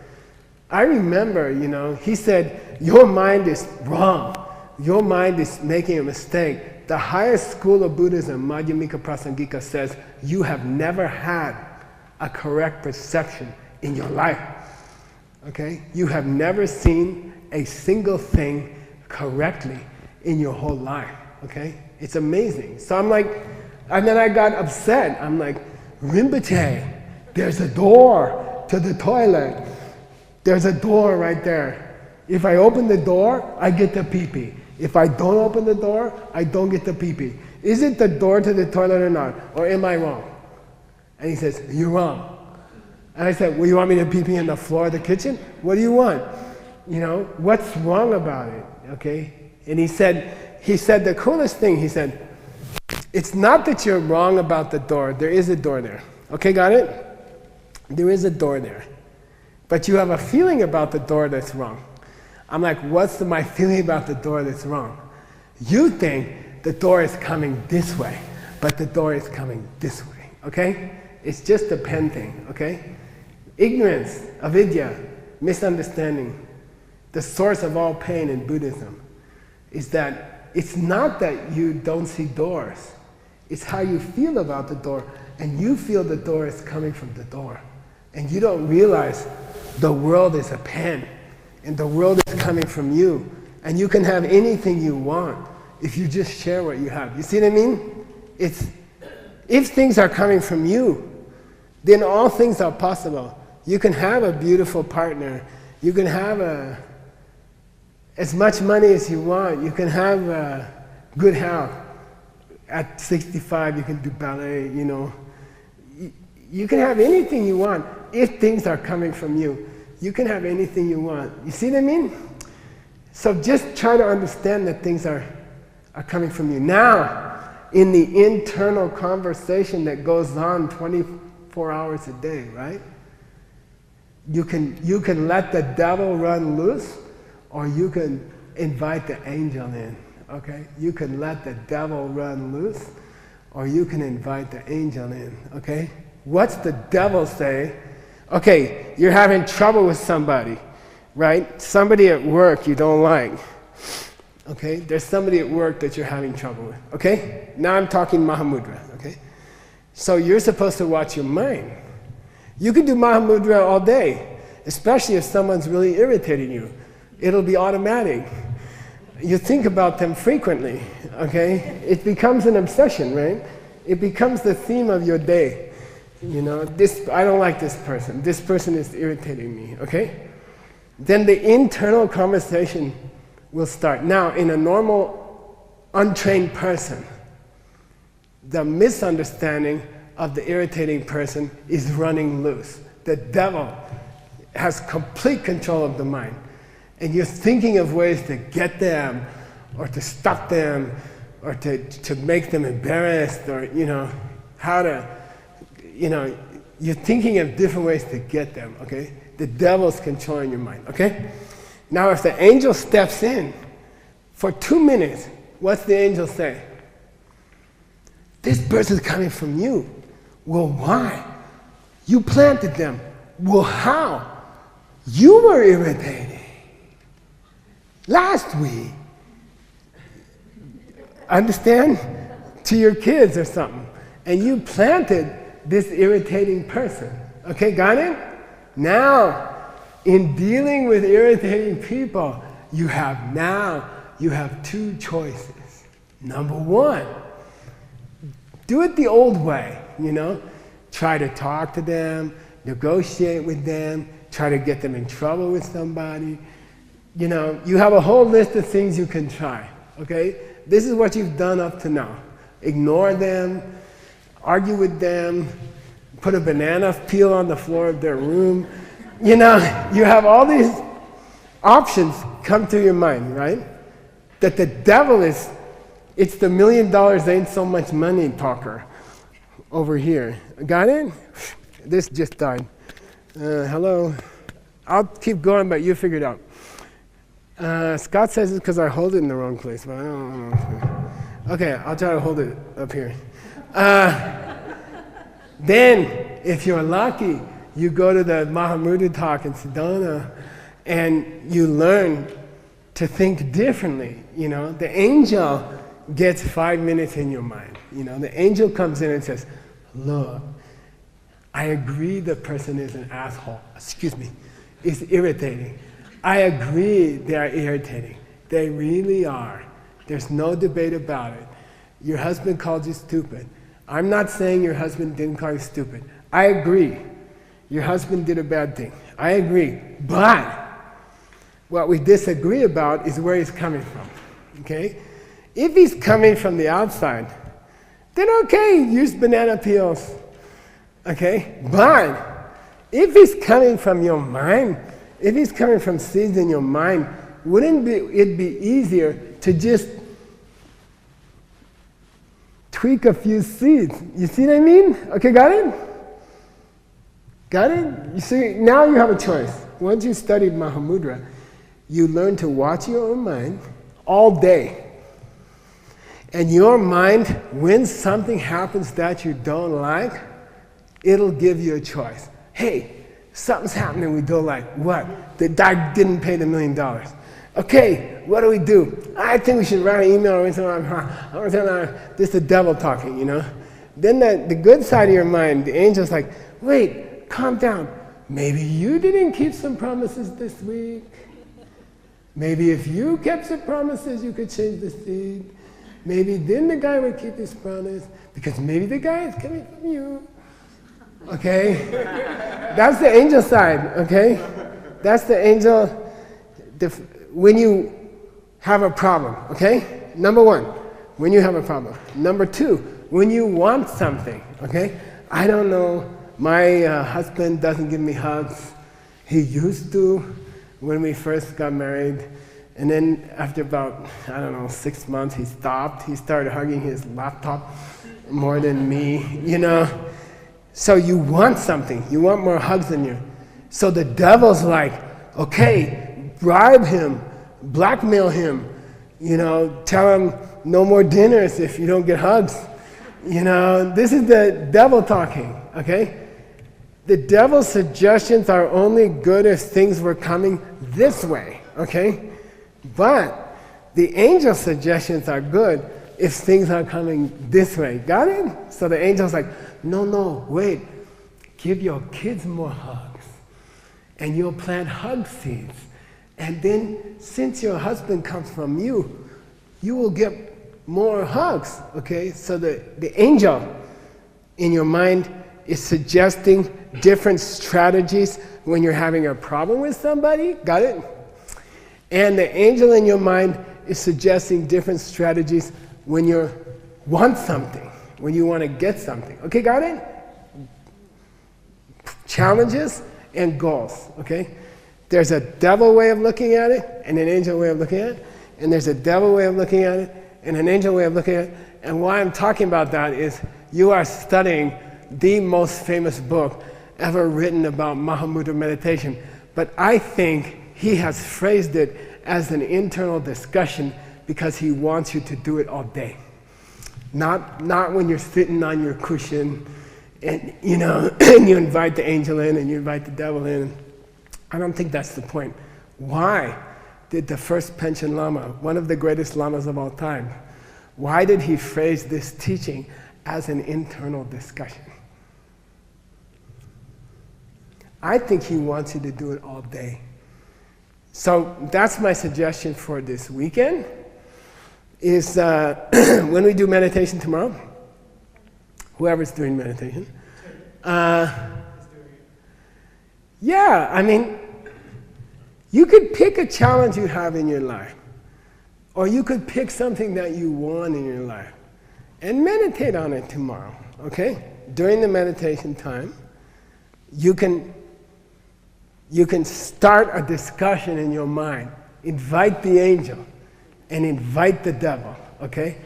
he said, your mind is wrong. Your mind is making a mistake. The highest school of Buddhism, Madhyamika Prasangika, says you have never had a correct perception in your life. Okay? You have never seen a single thing correctly in your whole life. Okay? It's amazing. So I'm like, and then I got upset. I'm like, Rinpoche, there's a door to the toilet. There's a door right there. If I open the door, I get the pee-pee. If I don't open the door, I don't get the pee-pee. Is it the door to the toilet or not? Or am I wrong? And he says, you're wrong. And I said, well, you want me to pee-pee on the floor of the kitchen? What do you want? What's wrong about it? Okay? And he said the coolest thing, he said, it's not that you're wrong about the door. There is a door there. Okay, got it? There is a door there. But you have a feeling about the door that's wrong. I'm like, what's my feeling about the door that's wrong? You think the door is coming this way, but the door is coming this way, okay? It's just a pen thing, okay? Ignorance, avidya, misunderstanding, the source of all pain in Buddhism is that it's not that you don't see doors, it's how you feel about the door, and you feel the door is coming from the door. And you don't realize the world is a pen, and the world is coming from you, and you can have anything you want if you just share what you have. You see what I mean? If things are coming from you, then all things are possible. You can have a beautiful partner, you can have as much money as you want, you can have good health. At 65 you can do ballet, You can have anything you want if things are coming from you. You can have anything you want. You see what I mean? So just try to understand that things are coming from you. Now, in the internal conversation that goes on 24 hours a day, right? You can let the devil run loose, or you can invite the angel in, okay? You can let the devil run loose, or you can invite the angel in, okay? What's the devil say? Okay, you're having trouble with somebody, right? Somebody at work you don't like. Okay, there's somebody at work that you're having trouble with. Okay, now I'm talking Mahamudra. Okay, so you're supposed to watch your mind. You can do Mahamudra all day, especially if someone's really irritating you. It'll be automatic. You think about them frequently. Okay, it becomes an obsession, right? It becomes the theme of your day. I don't like this person. This person is irritating me, okay? Then the internal conversation will start. Now, in a normal, untrained person, the misunderstanding of the irritating person is running loose. The devil has complete control of the mind. And you're thinking of ways to get them, or to stop them, or to make them embarrassed, or, how to, you're thinking of different ways to get them, okay? The devil's controlling your mind, okay? Now, if the angel steps in for 2 minutes, what's the angel say? This person's coming from you. Well, why? You planted them. Well, how? You were irritating last week. Understand? To your kids or something. And you planted this irritating person. Okay, got it? Now, in dealing with irritating people, you have 2 choices. Number 1, do it the old way, Try to talk to them, negotiate with them, try to get them in trouble with somebody. You have a whole list of things you can try, okay? This is what you've done up to now. Ignore them, argue with them, put a banana peel on the floor of their room. You have all these options come to your mind, right? That the devil it's the $1 million ain't so much money talker over here. Got it? This just died. Hello. I'll keep going, but you figure it out. Scott says it's because I hold it in the wrong place, but I don't know. Okay, I'll try to hold it up here. Then, if you're lucky, you go to the Mahamudra talk in Sedona, and you learn to think differently. The angel gets 5 minutes in your mind. The angel comes in and says, look, I agree the person is an asshole. Is irritating. I agree they are irritating. They really are. There's no debate about it. Your husband called you stupid. I'm not saying your husband didn't call you stupid. I agree. Your husband did a bad thing. I agree. But what we disagree about is where he's coming from. Okay? If he's coming from the outside, then okay, use banana peels. Okay? But if he's coming from your mind, if he's coming from seeds in your mind, wouldn't it be easier to just tweak a few seeds? You see what I mean? Okay, got it? Got it? You see, now you have a choice. Once you studied Mahamudra, you learn to watch your own mind all day. And your mind, when something happens that you don't like, it'll give you a choice. Hey, something's happening we don't like. What? The guy didn't pay the $1 million. Okay, what do we do? I think we should write an email or something. This is the devil talking, Then the good side of your mind, the angel's like, wait, calm down. Maybe you didn't keep some promises this week. Maybe if you kept some promises, you could change the seed. Maybe then the guy would keep his promise, because maybe the guy is coming from you. Okay? That's the angel side, okay? That's the angel, when you have a problem, okay? Number 1, when you have a problem. Number 2, when you want something, okay? I don't know, my husband doesn't give me hugs. He used to when we first got married. And then after about, 6 months, he stopped. He started hugging his laptop more than me, So you want something. You want more hugs than you. So the devil's like, okay, bribe him, blackmail him, tell him no more dinners if you don't get hugs. This is the devil talking, okay? The devil's suggestions are only good if things were coming this way, okay? But the angel's suggestions are good if things are coming this way. Got it? So the angel's like, no, wait. Give your kids more hugs. And you'll plant hug seeds. And then, since your husband comes from you, you will get more hugs. Okay? So the angel in your mind is suggesting different strategies when you're having a problem with somebody. Got it? And the angel in your mind is suggesting different strategies when you want something, when you want to get something. Okay, got it? Challenges and goals, okay? There's a devil way of looking at it and an angel way of looking at it, and there's a devil way of looking at it and an angel way of looking at it. And why I'm talking about that is you are studying the most famous book ever written about Mahamudra meditation. But I think he has phrased it as an internal discussion because he wants you to do it all day. Not when you're sitting on your cushion and and you invite the angel in and you invite the devil in. I don't think that's the point. Why did the first Panchen Lama, one of the greatest lamas of all time, why did he phrase this teaching as an internal discussion? I think he wants you to do it all day. So that's my suggestion for this weekend, is when we do meditation tomorrow, whoever's doing meditation, yeah, I mean, you could pick a challenge you have in your life, or you could pick something that you want in your life, and meditate on it tomorrow, okay? During the meditation time, you can start a discussion in your mind, invite the angel, and invite the devil, okay?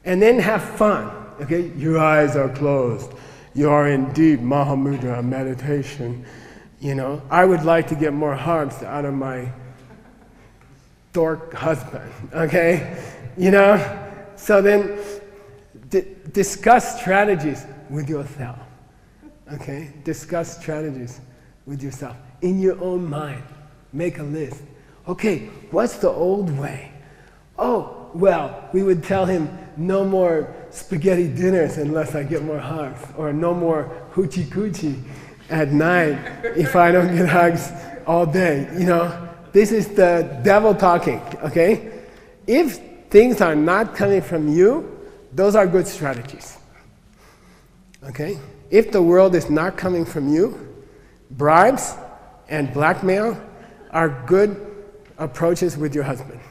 And then have fun, okay? Your eyes are closed. You are in deep Mahamudra meditation. I would like to get more hugs out of my dork husband, okay? So then discuss strategies with yourself, okay? Discuss strategies with yourself. In your own mind, make a list. Okay, what's the old way? Oh, well, we would tell him no more spaghetti dinners unless I get more hugs, or no more hoochie coochie at night if I don't get hugs all day. This is the devil talking, okay? If things are not coming from you, those are good strategies, okay? If the world is not coming from you, bribes and blackmail are good approaches with your husband,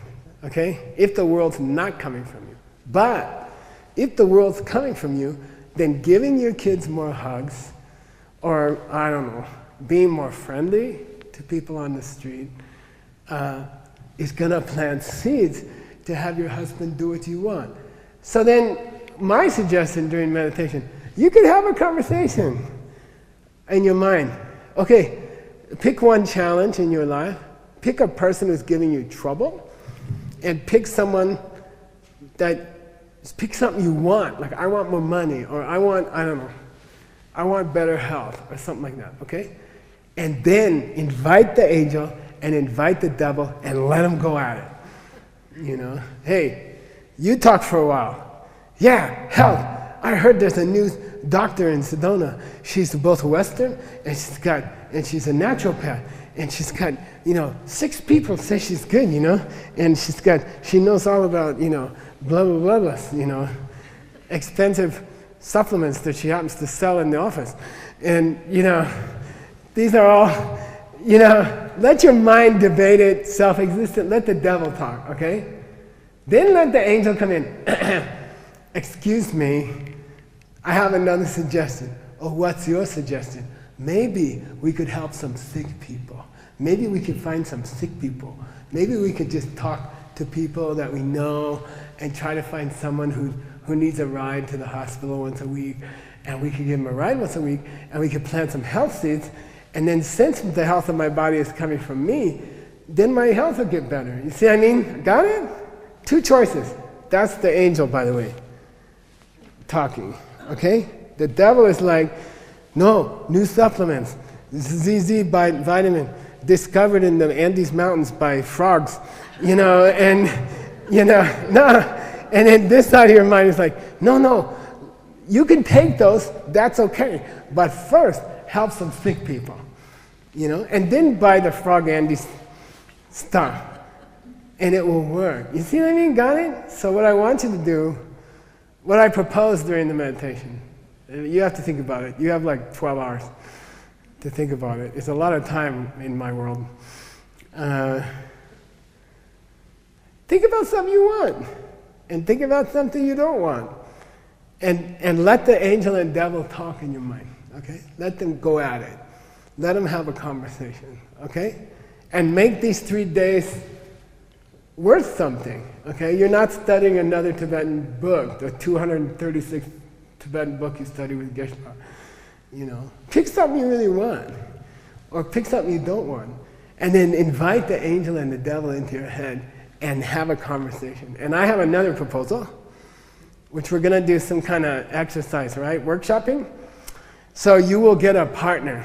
okay? If the world's not coming from you. But if the world's coming from you, then giving your kids more hugs, or, I don't know, being more friendly to people on the street is gonna plant seeds to have your husband do what you want. So then, my suggestion during meditation, you could have a conversation in your mind. Okay, pick one challenge in your life, pick a person who's giving you trouble, and pick something you want, like I want more money, or I want better health, or something like that, okay? And then invite the angel and invite the devil and let them go at it. Hey, you talk for a while. Yeah, health. I heard there's a new doctor in Sedona. She's both Western and she's a naturopath. And she's got, 6 people say she's good, and she knows all about, blah, blah, blah, blah, expensive supplements that she happens to sell in the office. And, these are all, let your mind debate it, self-existent, let the devil talk, okay? Then let the angel come in. Excuse me, I have another suggestion. Oh, what's your suggestion? Maybe we could help some sick people. Maybe we could find some sick people. Maybe we could just talk to people that we know and try to find someone who needs a ride to the hospital once a week, and we could give them a ride once a week, and we could plant some health seeds, and then since the health of my body is coming from me, then my health will get better. You see what I mean? Got it? 2 choices. That's the angel, by the way, talking, okay? The devil is like, no, new supplements, ZZ vitamin, discovered in the Andes Mountains by frogs, no. And then this side of your mind is like, no, you can take those, that's okay, but first, help some sick people, and then buy the frog Andes stuff, and it will work. You see what I mean? Got it? So what I want you to do, what I propose during the meditation, you have to think about it. You have like 12 hours to think about it. It's a lot of time in my world. Think about something you want, and think about something you don't want. And let the angel and devil talk in your mind, okay? Let them go at it. Let them have a conversation, okay? And make these 3 days worth something, Okay, you're not studying another Tibetan book, the 236 Tibetan book you study with Geshe. You know, pick something you really want, or pick something you don't want, and then invite the angel and the devil into your head and have a conversation. And I have another proposal, which we're going to do some kind of exercise, right? Workshopping. So you will get a partner,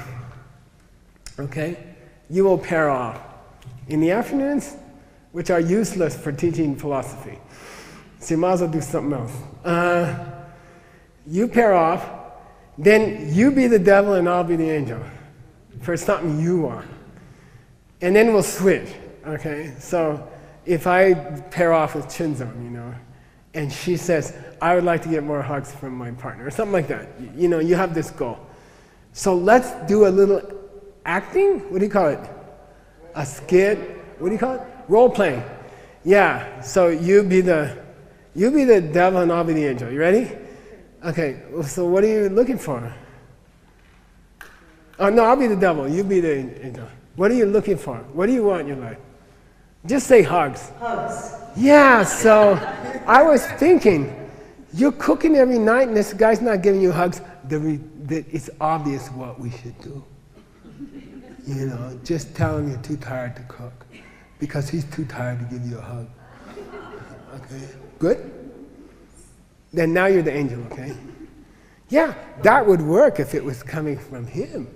okay? You will pair off in the afternoons, which are useless for teaching philosophy. So you might as well do something else. You pair off, then you be the devil and I'll be the angel for something you want. And then we'll switch, okay? So if I pair off with Chinzon, you know, and she says, I would like to get more hugs from my partner, or something like that. You know, you have this goal. So let's do a little acting? What do you call it? A skit? What do you call it? Role playing. Yeah, so you be the devil and I'll be the angel. You ready? Okay, so what are you looking for? Oh, no, I'll be the devil, you be the angel. What are you looking for? What do you want in your life? Just say hugs.
Hugs.
Yeah, so I was thinking, you're cooking every night and this guy's not giving you hugs. It's obvious what we should do. You know, just tell him you're too tired to cook because he's too tired to give you a hug. Okay, good? Then now you're the angel, okay? Yeah, that would work if it was coming from him.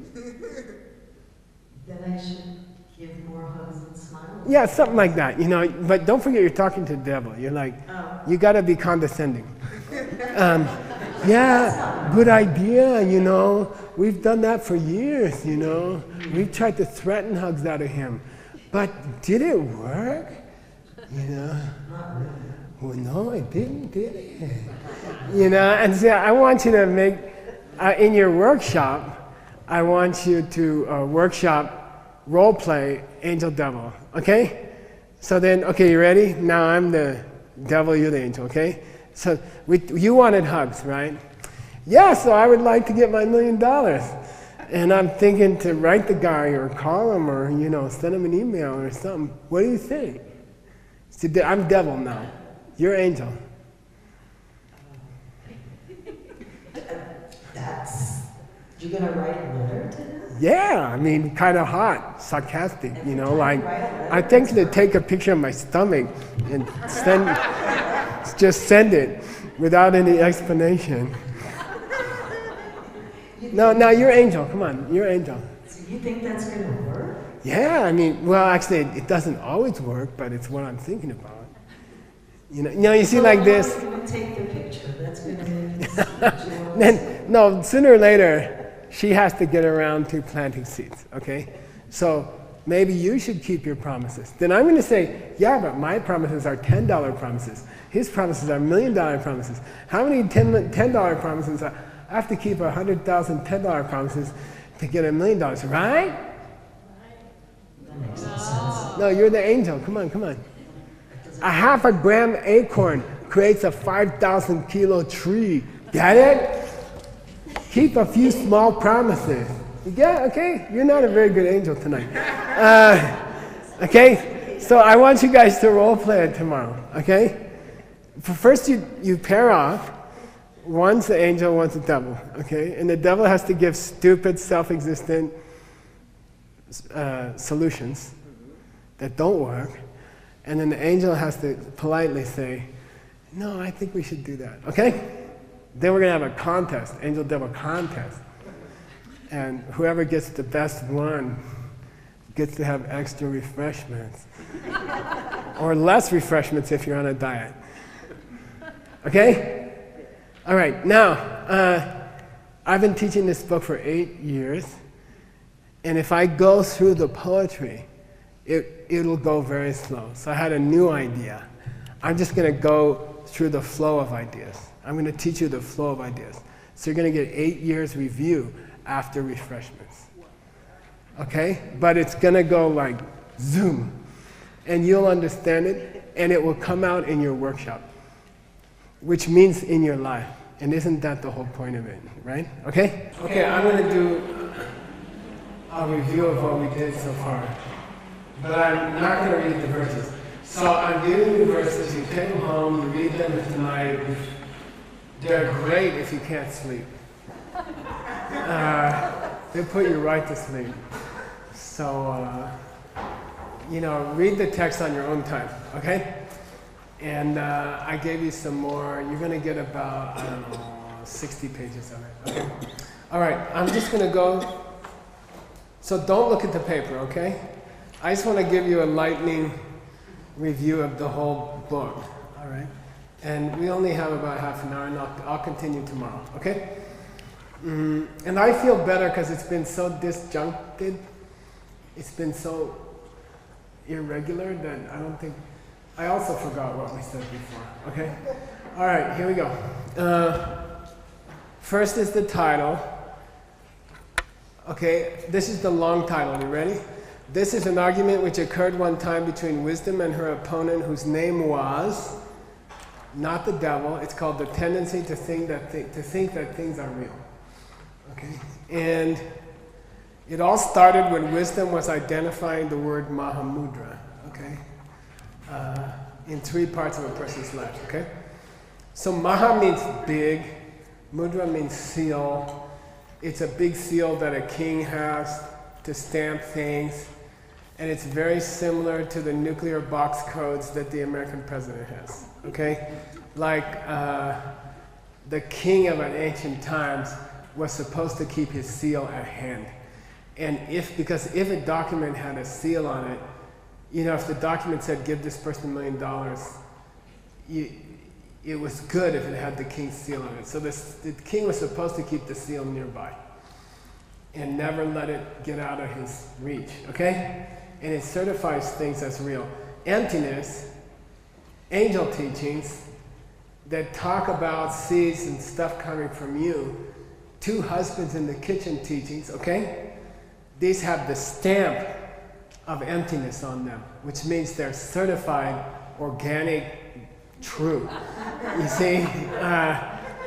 Then I should give more hugs and smiles.
Yeah, something like that, you know, but don't forget you're talking to the devil. You're like, you gotta be condescending. Yeah, good idea, you know. We've done that for years, you know. We've tried to threaten hugs out of him. But did it work? You know? Well, no, it didn't, did it? You know, and so I want you to make, in your workshop, I want you to workshop role play angel devil, okay? So then, okay, you ready? Now I'm the devil, you're the angel, okay? So you wanted hugs, right? Yeah, so I would like to get my $1 million. And I'm thinking to write the guy or call him or, you know, send him an email or something. What do you think? So I'm devil now. You're angel.
You're going to write a letter to him?
Yeah, I mean, kind of hot, sarcastic, you know, like, I think to take a picture of my stomach and just send it without any explanation. No, you're angel, come on, you're angel.
So you think that's going to work?
Yeah, I mean, well, actually, it doesn't always work, but it's what I'm thinking about. You know, you see like this.
How are you going to take the picture? That's going to make
Then, no, sooner or later, she has to get around to planting seeds, okay? So maybe you should keep your promises. Then I'm going to say, yeah, but my promises are $10 promises. His promises are $1 million promises. How many $10 promises? I have to keep 100,000 $10 promises to get $1 million, right?
That makes no sense.
No, you're the angel. Come on, come on. A half a gram acorn creates a 5,000 kilo tree. Get it? Keep a few small promises. Yeah, okay? You're not a very good angel tonight. Okay? So I want you guys to role play it tomorrow, okay? First you pair off. One's the angel, one's the devil, okay? And the devil has to give stupid, self-existent solutions that don't work. And then the angel has to politely say, no, I think we should do that, okay? Then we're going to have a contest, angel-devil contest. And whoever gets the best one gets to have extra refreshments. Or less refreshments if you're on a diet. Okay? All right, now, I've been teaching this book for 8 years. And if I go through the poetry, it'll go very slow. So I had a new idea. I'm just going to go through the flow of ideas. I'm going to teach you the flow of ideas. So you're going to get 8 years review after refreshments. Okay? But it's going to go like zoom. And you'll understand it, and it will come out in your workshop, which means in your life. And isn't that the whole point of it, right? Okay? Okay, I'm going to do a review of what we did so far. But I'm not going to read the verses. So I'm giving you verses, you take them home, you read them tonight. They're great if you can't sleep. They put you right to sleep. So, read the text on your own time, okay? And I gave you some more. You're going to get about, 60 pages of it, okay? All right, I'm just going to go. So don't look at the paper, okay? I just want to give you a lightning review of the whole book, all right? And we only have about half an hour, and I'll continue tomorrow, okay? And I feel better because it's been so disjuncted. It's been so irregular that I don't think... I also forgot what we said before, okay? All right, here we go. First is the title. Okay, this is the long title. You ready? This is an argument which occurred one time between wisdom and her opponent, whose name was not the devil. It's called the tendency to think that things are real. Okay, and it all started when wisdom was identifying the word Mahamudra. Okay, in 3 parts of a person's life. Okay, so Maha means big, Mudra means seal. It's a big seal that a king has to stamp things, and it's very similar to the nuclear box codes that the American president has. Okay, like the king of an ancient times was supposed to keep his seal at hand, and because if a document had a seal on it, if the document said give this person $1 million, it was good if it had the king's seal on it. So the king was supposed to keep the seal nearby and never let it get out of his reach, okay? And it certifies things as real. Emptiness, angel teachings that talk about seeds and stuff coming from you, 2 husbands in the kitchen teachings, okay? These have the stamp of emptiness on them, which means they're certified, organic, true. You see,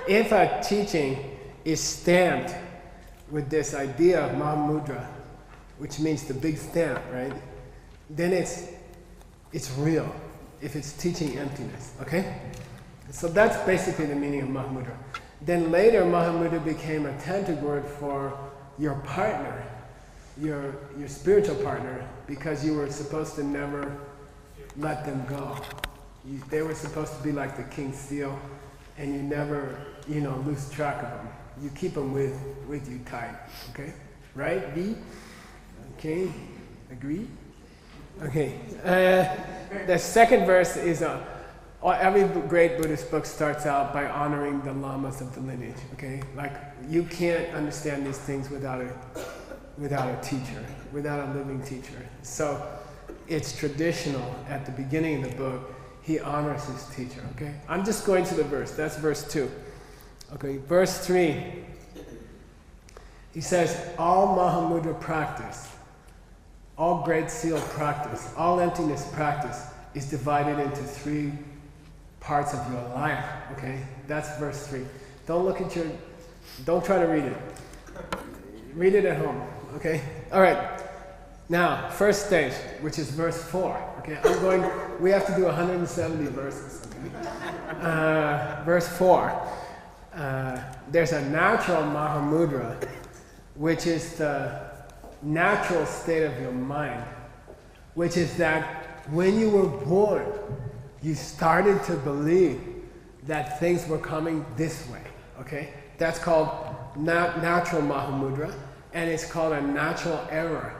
if a teaching is stamped with this idea of Mahamudra, which means the big stamp, right? Then it's real, if it's teaching emptiness, okay? So that's basically the meaning of Mahamudra. Then later, Mahamudra became a tantric word for your partner, your spiritual partner, because you were supposed to never let them go. They were supposed to be like the king's seal, and you never, lose track of them. You keep them with you tight, okay? Right, V? Okay, agree? Okay, the second verse is, every great Buddhist book starts out by honoring the lamas of the lineage, okay? Like, you can't understand these things without a teacher, without a living teacher. So, it's traditional at the beginning of the book, he honors his teacher, okay? I'm just going to the verse, that's verse 2. Okay, verse 3, he says, all Mahamudra practice, all great seal practice, all emptiness practice is divided into 3 parts of your life, okay? That's verse 3. Don't try to read it. Read it at home, okay? All right, now, first stage, which is verse 4, okay? We have to do 170 verses, okay? Verse 4. There's a natural Mahamudra, which is the natural state of your mind, which is that when you were born, you started to believe that things were coming this way, okay? That's called natural Mahamudra, and it's called a natural error.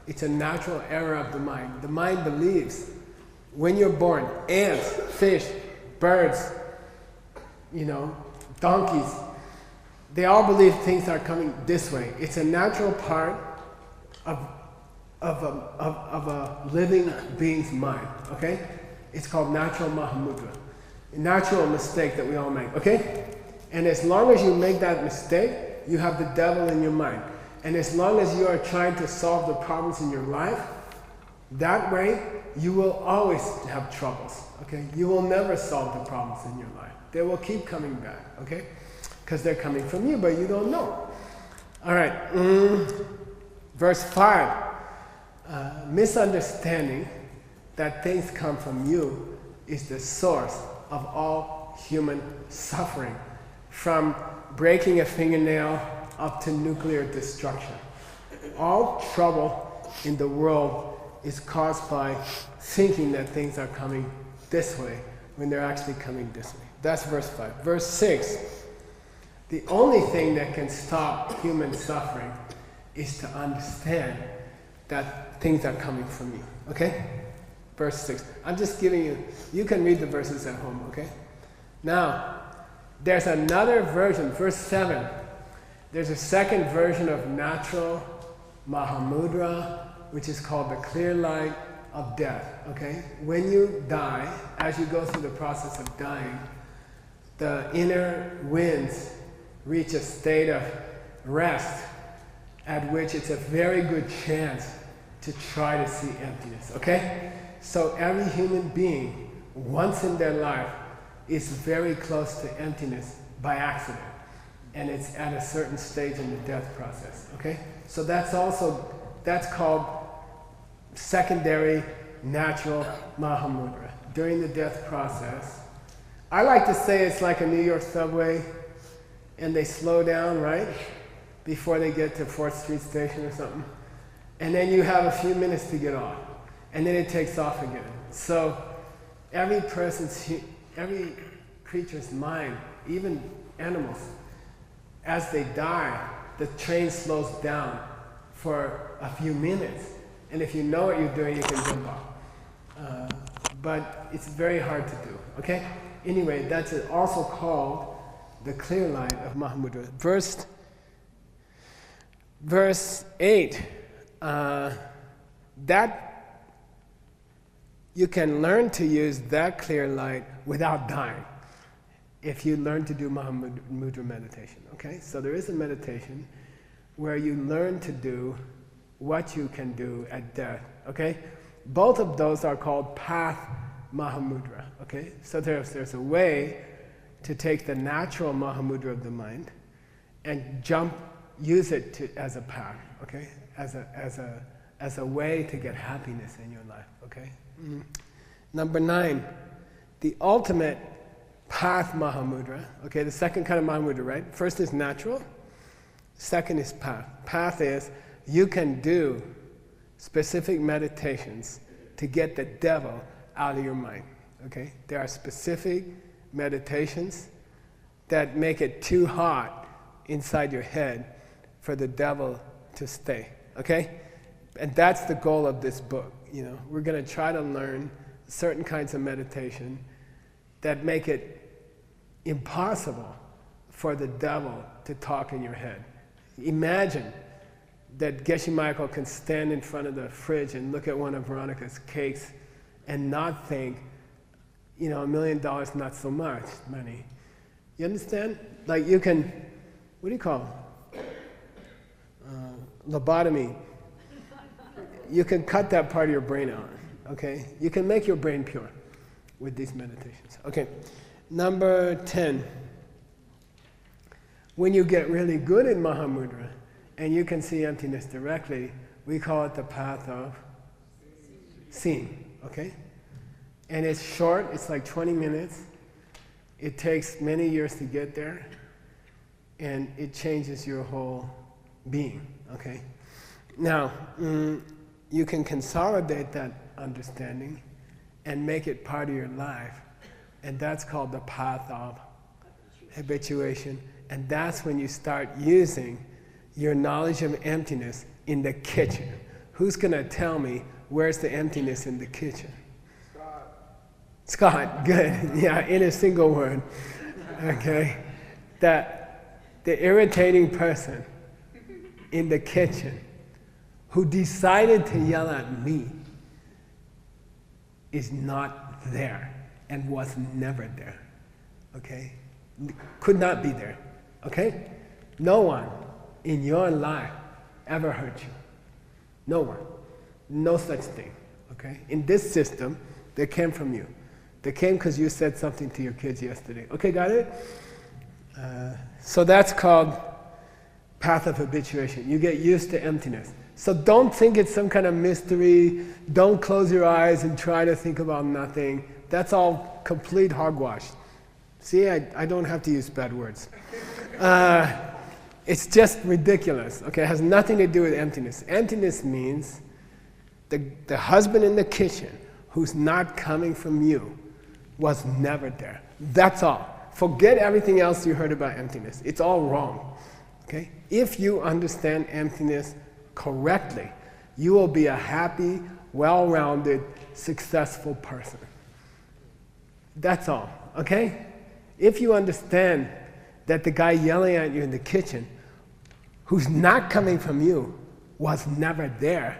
It's a natural error of the mind. The mind believes when you're born, ants, fish, birds, donkeys, they all believe things are coming this way. It's a natural part of a living being's mind, okay? It's called natural Mahamudra. A natural mistake that we all make, okay? And as long as you make that mistake, you have the devil in your mind. And as long as you are trying to solve the problems in your life, that way you will always have troubles, okay? You will never solve the problems in your life. They will keep coming back, okay? Because they're coming from you, but you don't know. All right, verse 5. Misunderstanding that things come from you is the source of all human suffering, from breaking a fingernail up to nuclear destruction. All trouble in the world is caused by thinking that things are coming this way when they're actually coming this way. That's verse 5. Verse 6, the only thing that can stop human suffering is to understand that things are coming from you, okay? Verse 6. I'm just giving you, you can read the verses at home, okay? Now, there's another version, verse 7. There's a second version of natural Mahamudra, which is called the clear light of death, okay? When you die, as you go through the process of dying, the inner winds reach a state of rest at which it's a very good chance to try to see emptiness, okay? So every human being, once in their life, is very close to emptiness by accident. And it's at a certain stage in the death process, okay? So that's called secondary natural Mahamudra. During the death process, I like to say it's like a New York subway, and they slow down, right? Before they get to 4th Street Station or something. And then you have a few minutes to get off. And then it takes off again. So every creature's mind, even animals, as they die, the train slows down for a few minutes. And if you know what you're doing, you can jump off. But it's very hard to do, okay? Anyway, that's also called the clear light of Mahamudra. Verse 8, that you can learn to use that clear light without dying if you learn to do Mahamudra meditation, okay? So there is a meditation where you learn to do what you can do at death, okay? Both of those are called Path Mahamudra, okay? So there's a way to take the natural Mahamudra of the mind and use it as a path, okay? As a way to get happiness in your life, okay? Number 9, the ultimate Path Mahamudra, okay? The second kind of Mahamudra, right? First is natural, second is path. Path is you can do specific meditations to get the devil out of your mind, okay? There are specific meditations that make it too hot inside your head for the devil to stay, okay? And that's the goal of this book, you know. We're going to try to learn certain kinds of meditation that make it impossible for the devil to talk in your head. Imagine that Geshe Michael can stand in front of the fridge and look at one of Veronica's cakes and not think, you know, $1 million, not so much money. You understand? Like you can, what do you call it? Lobotomy. You can cut that part of your brain out, okay? You can make your brain pure with these meditations. Okay, number 10. When you get really good in Mahamudra and you can see emptiness directly, we call it the path of seeing, okay? And it's short, it's like 20 minutes. It takes many years to get there, and it changes your whole being, okay? Now, you can consolidate that understanding and make it part of your life, and that's called the path of habituation, and that's when you start using your knowledge of emptiness in the kitchen. Who's going to tell me where's the emptiness in the kitchen? Scott, good. Yeah, in a single word. Okay? That the irritating person in the kitchen who decided to yell at me is not there and was never there. Okay? Could not be there. Okay? No one in your life ever hurt you. No one. No such thing. Okay? In this system, they came from you. They came because you said something to your kids yesterday. Okay, got it? So that's called Path of Habituation. You get used to emptiness. So don't think it's some kind of mystery. Don't close your eyes and try to think about nothing. That's all complete hogwash. See, I don't have to use bad words. It's just ridiculous, okay? It has nothing to do with emptiness. Emptiness means the husband in the kitchen who's not coming from you was never there. That's all. Forget everything else you heard about emptiness. It's all wrong, okay? If you understand emptiness correctly, you will be a happy, well-rounded, successful person. That's all, okay? If you understand that the guy yelling at you in the kitchen, who's not coming from you, was never there,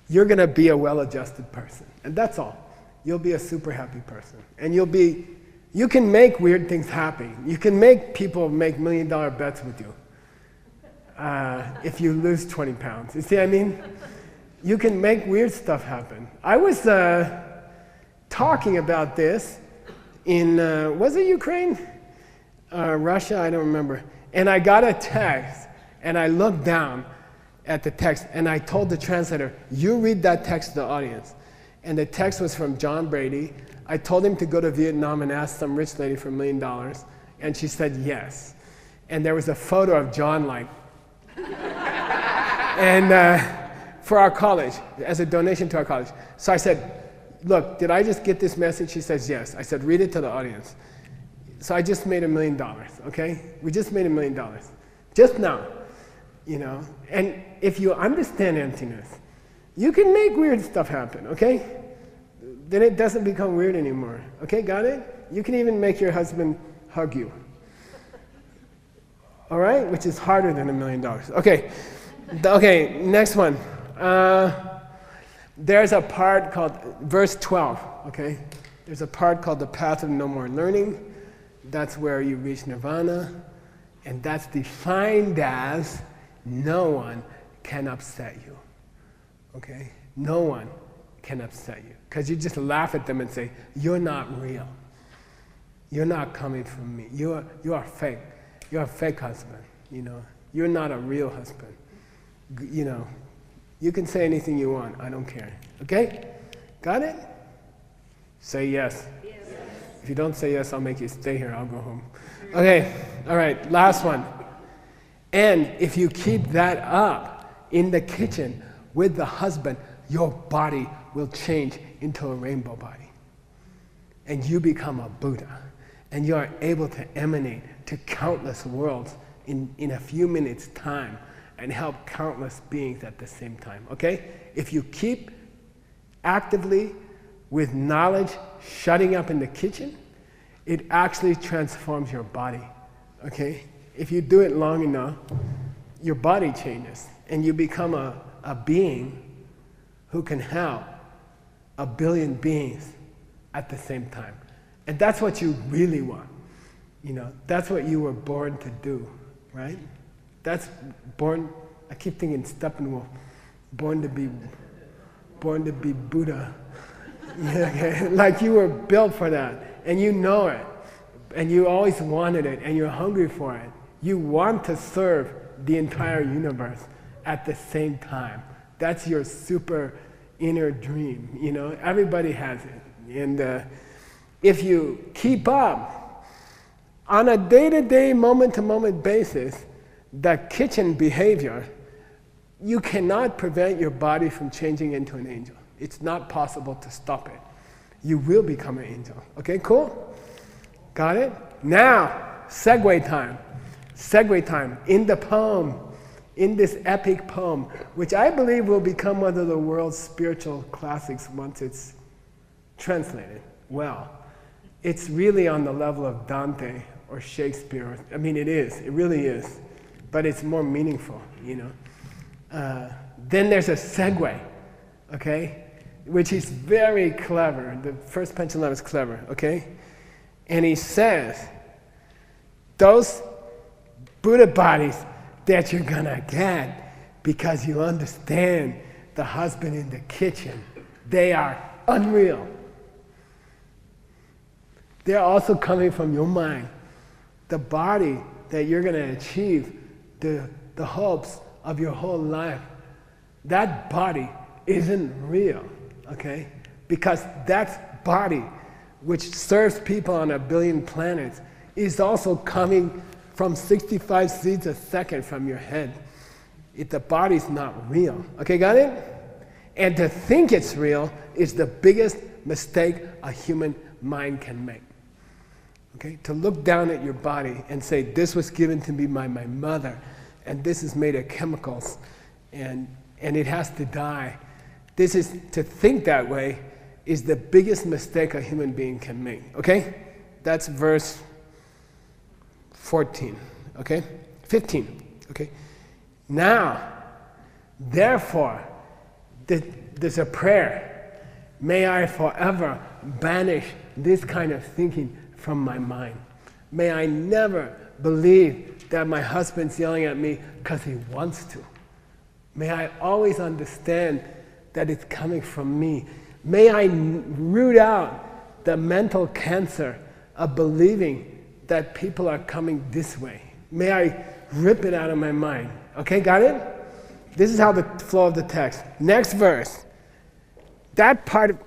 you're going to be a well-adjusted person. And that's all. You'll be a super happy person. And you can make weird things happen. You can make people make $1 million bets with you if you lose 20 pounds. You see what I mean? You can make weird stuff happen. I was talking about this in, was it Ukraine? Russia, I don't remember. And I got a text, and I looked down at the text, and I told the translator, you read that text to the audience. And the text was from John Brady. I told him to go to Vietnam and ask some rich lady for $1 million, and she said yes. And there was a photo of John like, and for our college, as a donation to our college. So I said, look, did I just get this message? She says yes. I said, read it to the audience. So I just made $1 million, okay? We just made $1 million, just now, you know? And if you understand emptiness, you can make weird stuff happen, okay? Then it doesn't become weird anymore, okay, got it? You can even make your husband hug you, all right? Which is harder than $1 million. Okay, okay, next one. There's a part called, verse 12, okay? There's a part called the Path of No More Learning. That's where you reach nirvana, and that's defined as no one can upset you, okay? No one can upset you, because you just laugh at them and say, you're not real. You're not coming from me. You are fake. You're a fake husband, you know? You're not a real husband. You know, you can say anything you want, I don't care, okay? Got it? Say yes. If you don't say yes, I'll make you stay here. I'll go home. Okay, all right, last one. And if you keep that up in the kitchen with the husband, your body will change into a rainbow body. And you become a Buddha. And you are able to emanate to countless worlds in a few minutes' time and help countless beings at the same time, okay? If you keep actively with knowledge shutting up in the kitchen, it actually transforms your body, okay? If you do it long enough, your body changes and you become a being who can help 1 billion beings at the same time. And that's what you really want, you know? That's what you were born to do, right? That's born, I keep thinking Steppenwolf, born to be Buddha. Yeah, okay? Like you were built for that, and you know it, and you always wanted it, and you're hungry for it. You want to serve the entire universe at the same time. That's your super inner dream, you know? Everybody has it. And if you keep up on a day-to-day, moment-to-moment basis, that kitchen behavior, you cannot prevent your body from changing into an angel. It's not possible to stop it. You will become an angel. Okay, cool? Got it? Now, segue time. Segue time. In the poem, in this epic poem, which I believe will become one of the world's spiritual classics once it's translated well. It's really on the level of Dante or Shakespeare. I mean, it is. It really is. But it's more meaningful, you know. Then there's a segue, okay, which is very clever. The first Panchalam is clever, okay? And he says, those Buddha bodies that you're gonna get because you understand the husband in the kitchen, they are unreal. They're also coming from your mind. The body that you're gonna achieve, the hopes of your whole life, that body isn't real, okay? Because that body, which serves people on 1 billion planets, is also coming from 65 seeds a second from your head. The body's not real. Okay, got it? And to think it's real is the biggest mistake a human mind can make. Okay? To look down at your body and say, this was given to me by my mother, and this is made of chemicals, and it has to die. To think that way is the biggest mistake a human being can make. Okay? That's verse 14. Okay? 15. Okay? Now, therefore, there's a prayer. May I forever banish this kind of thinking from my mind. May I never believe that my husband's yelling at me because he wants to. May I always understand that it's coming from me. May I root out the mental cancer of believing that people are coming this way. May I rip it out of my mind. Okay, got it? This is how the flow of the text. Next verse. That part of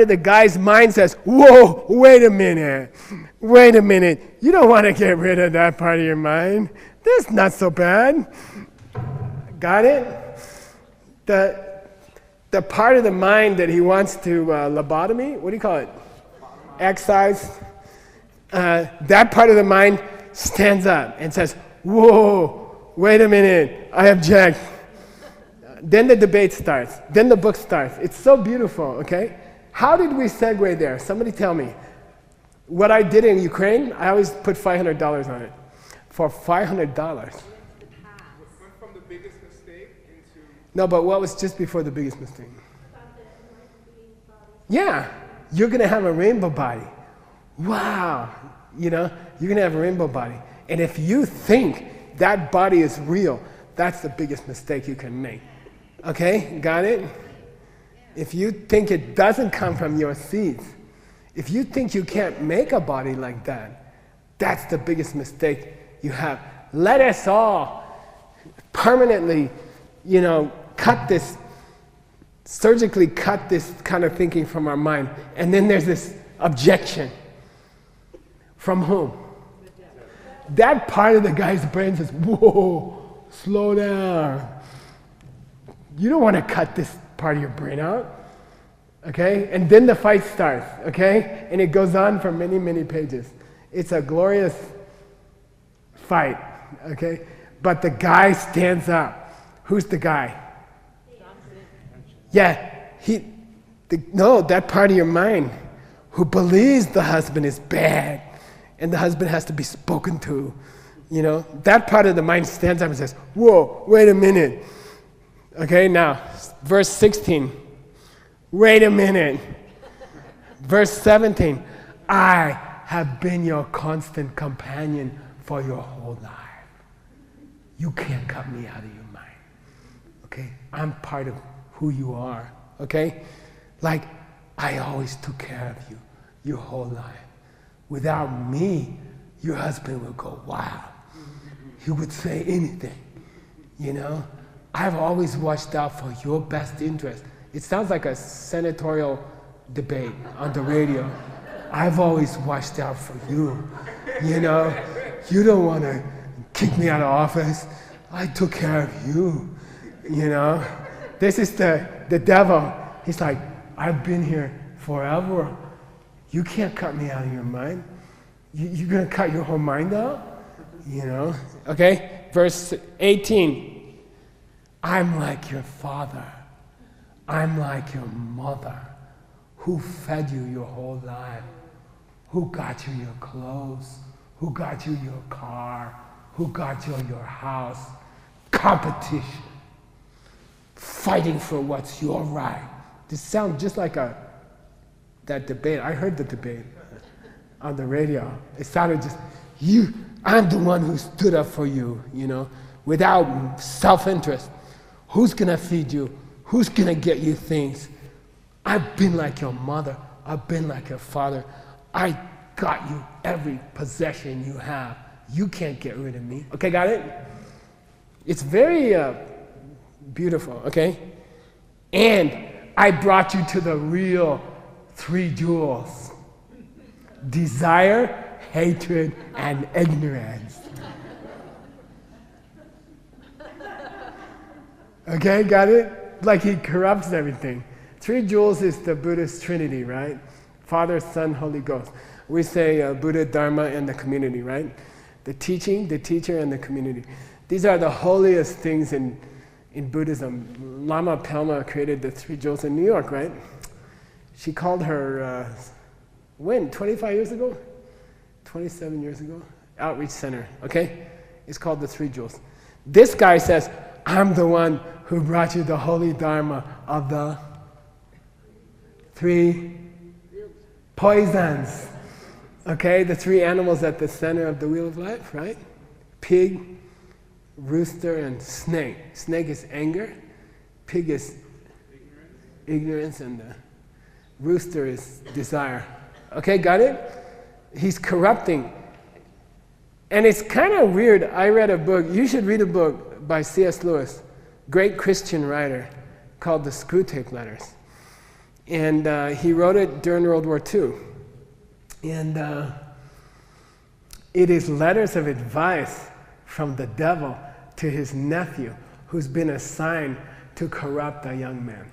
the guy's mind says, whoa, wait a minute. You don't want to get rid of that part of your mind. That's not so bad. Got it? The part of the mind that he wants to lobotomy, what do you call it? Excise. That part of the mind stands up and says, whoa, wait a minute, I object. Then the debate starts. Then the book starts. It's so beautiful, okay? How did we segue there? Somebody tell me. What I did in Ukraine, I always put $500 on it. For $500.
Went from the biggest mistake into...
No, but what was just before the biggest mistake? Yeah, you're going to have a rainbow body. Wow. You know, you're going to have a rainbow body. And if you think that body is real, that's the biggest mistake you can make. Okay, got it? If you think it doesn't come from your seeds, if you think you can't make a body like that, that's the biggest mistake you have. Let us all permanently, surgically cut this kind of thinking from our mind. And then there's this objection. From whom? That part of the guy's brain says, whoa, slow down. You don't want to cut this part of your brain out, okay? And then the fight starts, okay? And it goes on for many, many pages. It's a glorious fight, okay? But the guy stands up. Who's the guy? Yeah, that part of your mind who believes the husband is bad and the husband has to be spoken to, that part of the mind stands up and says, whoa, wait a minute. Okay, now, verse 16. Wait a minute. Verse 17. I have been your constant companion for your whole life. You can't cut me out of your mind. Okay? I'm part of who you are. Okay? Like, I always took care of you your whole life. Without me, your husband would go wild. He would say anything, I've always watched out for your best interest. It sounds like a senatorial debate on the radio. I've always watched out for you. You don't want to kick me out of office. I took care of you. This is the devil. He's like, I've been here forever. You can't cut me out of your mind. You're going to cut your whole mind out? Okay, verse 18. I'm like your father. I'm like your mother, who fed you your whole life, who got you your clothes, who got you your car, who got you your house. Competition. Fighting for what's your right. This sounds just like that debate. I heard the debate on the radio. It sounded just, I'm the one who stood up for you, without self-interest. Who's going to feed you? Who's going to get you things? I've been like your mother. I've been like your father. I got you every possession you have. You can't get rid of me. Okay, got it? It's very Beautiful, okay? And I brought you to the real 3 jewels. Desire, hatred, and ignorance. Okay, got it? Like he corrupts everything. 3 jewels is the Buddhist Trinity, right? Father, Son, Holy Ghost. We say Buddha, Dharma, and the community, right? The teaching, the teacher, and the community. These are the holiest things in Buddhism. Lama Pelma created the 3 jewels in New York, right? She called her, when? 25 years ago? 27 years ago? Outreach Center, okay? It's called the 3 jewels. This guy says, I'm the one who brought you the holy dharma of the 3 poisons. Okay, the 3 animals at the center of the wheel of life, right? Pig, rooster, and snake. Snake is anger, pig is ignorance, and the rooster is desire. Okay, got it? He's corrupting. And it's kind of weird. I read a book, you should read a book by C.S. Lewis, great Christian writer, called the Screwtape Letters. And he wrote it during World War II. And it is letters of advice from the devil to his nephew, who's been assigned to corrupt a young man.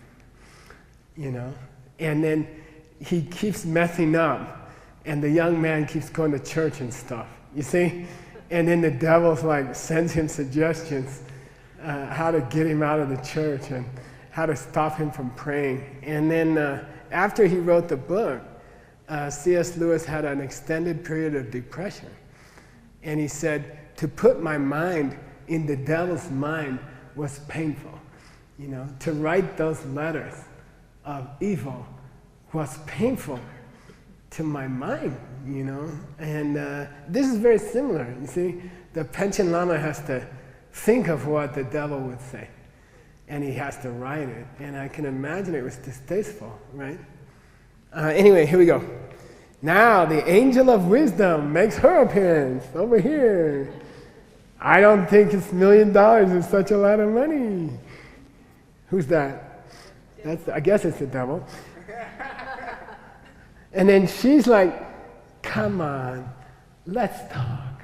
You know? And then he keeps messing up, and the young man keeps going to church and stuff. You see? And then the devil's like sends him suggestions how to get him out of the church and how to stop him from praying. And then after he wrote the book, C.S. Lewis had an extended period of depression. And he said, to put my mind in the devil's mind was painful. You know, to write those letters of evil was painful to my mind, you know. And this is very similar, you see. The Panchen Lama has to think of what the devil would say. And he has to write it. And I can imagine it was distasteful, right? Anyway, here we go. Now, the angel of wisdom makes her appearance over here. I don't think it's $1 million is such a lot of money. Who's that? I guess it's the devil. And then she's like, come on, let's talk.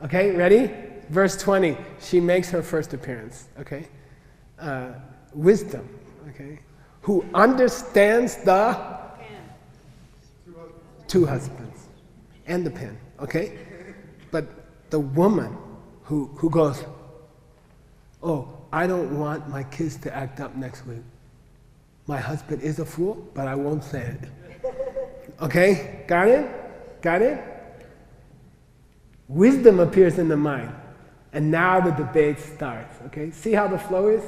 Okay, ready? Verse 20, she makes her first appearance, okay? Wisdom, okay? Who understands the 2 husbands and the pen, okay? But the woman who goes, oh, I don't want my kids to act up next week. My husband is a fool, but I won't say it. Okay, got it? Got it? Wisdom appears in the mind. And now the debate starts, okay? See how the flow is?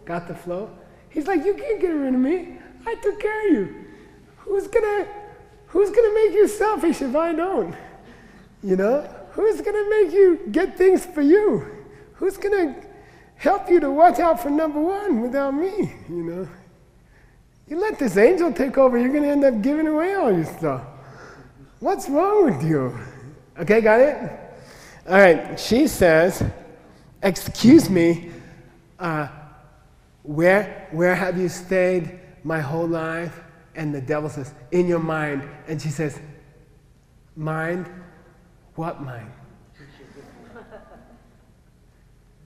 Got the flow? He's like, you can't get rid of me. I took care of you. Who's gonna make you selfish if I don't? You know? Who's gonna make you get things for you? Who's gonna help you to watch out for number 1 without me, you know? You let this angel take over, you're gonna end up giving away all your stuff. What's wrong with you? Okay, got it? All right, she says, excuse me, where have you stayed my whole life? And the devil says, in your mind. And she says, mind? What mind?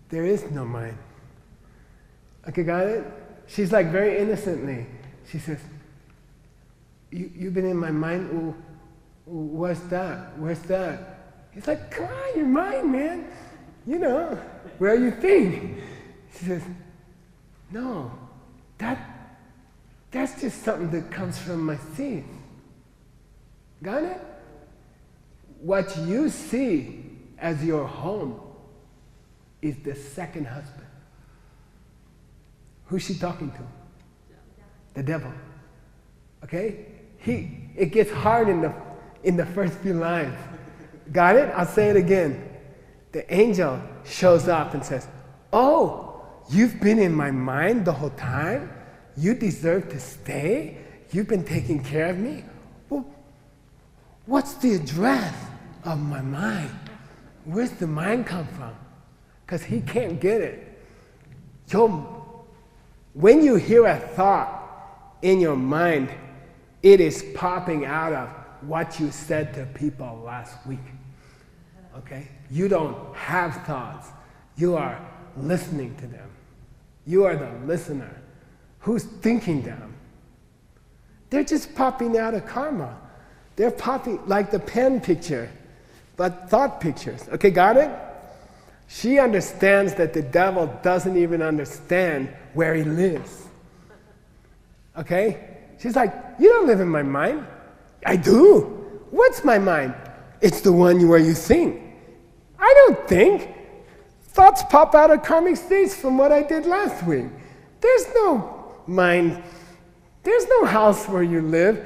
There is no mind. Okay, got it? She's like very innocently. She says, you've been in my mind? Oh, what's that? Where's that? He's like, come on, your mind, man. You know, where you think? She says, no, that's just something that comes from my seed. Got it? What you see as your home is the second husband. Who's she talking to? The devil. Okay? It gets hard in the first few lines. Got it? I'll say it again. The angel shows up and says, oh, you've been in my mind the whole time? You deserve to stay? You've been taking care of me? Well, what's the address of my mind? Where's the mind come from? Because he can't get it. When you hear a thought in your mind, it is popping out of what you said to people last week. Okay? You don't have thoughts. You are listening to them. You are the listener. Who's thinking them? They're just popping out of karma. They're popping like the pen picture, but thought pictures. Okay, got it? She understands that the devil doesn't even understand where he lives. Okay? She's like, you don't live in my mind. I do. What's my mind? It's the one where you think. I don't think. Thoughts pop out of karmic states from what I did last week. There's no mind. There's no house where you live.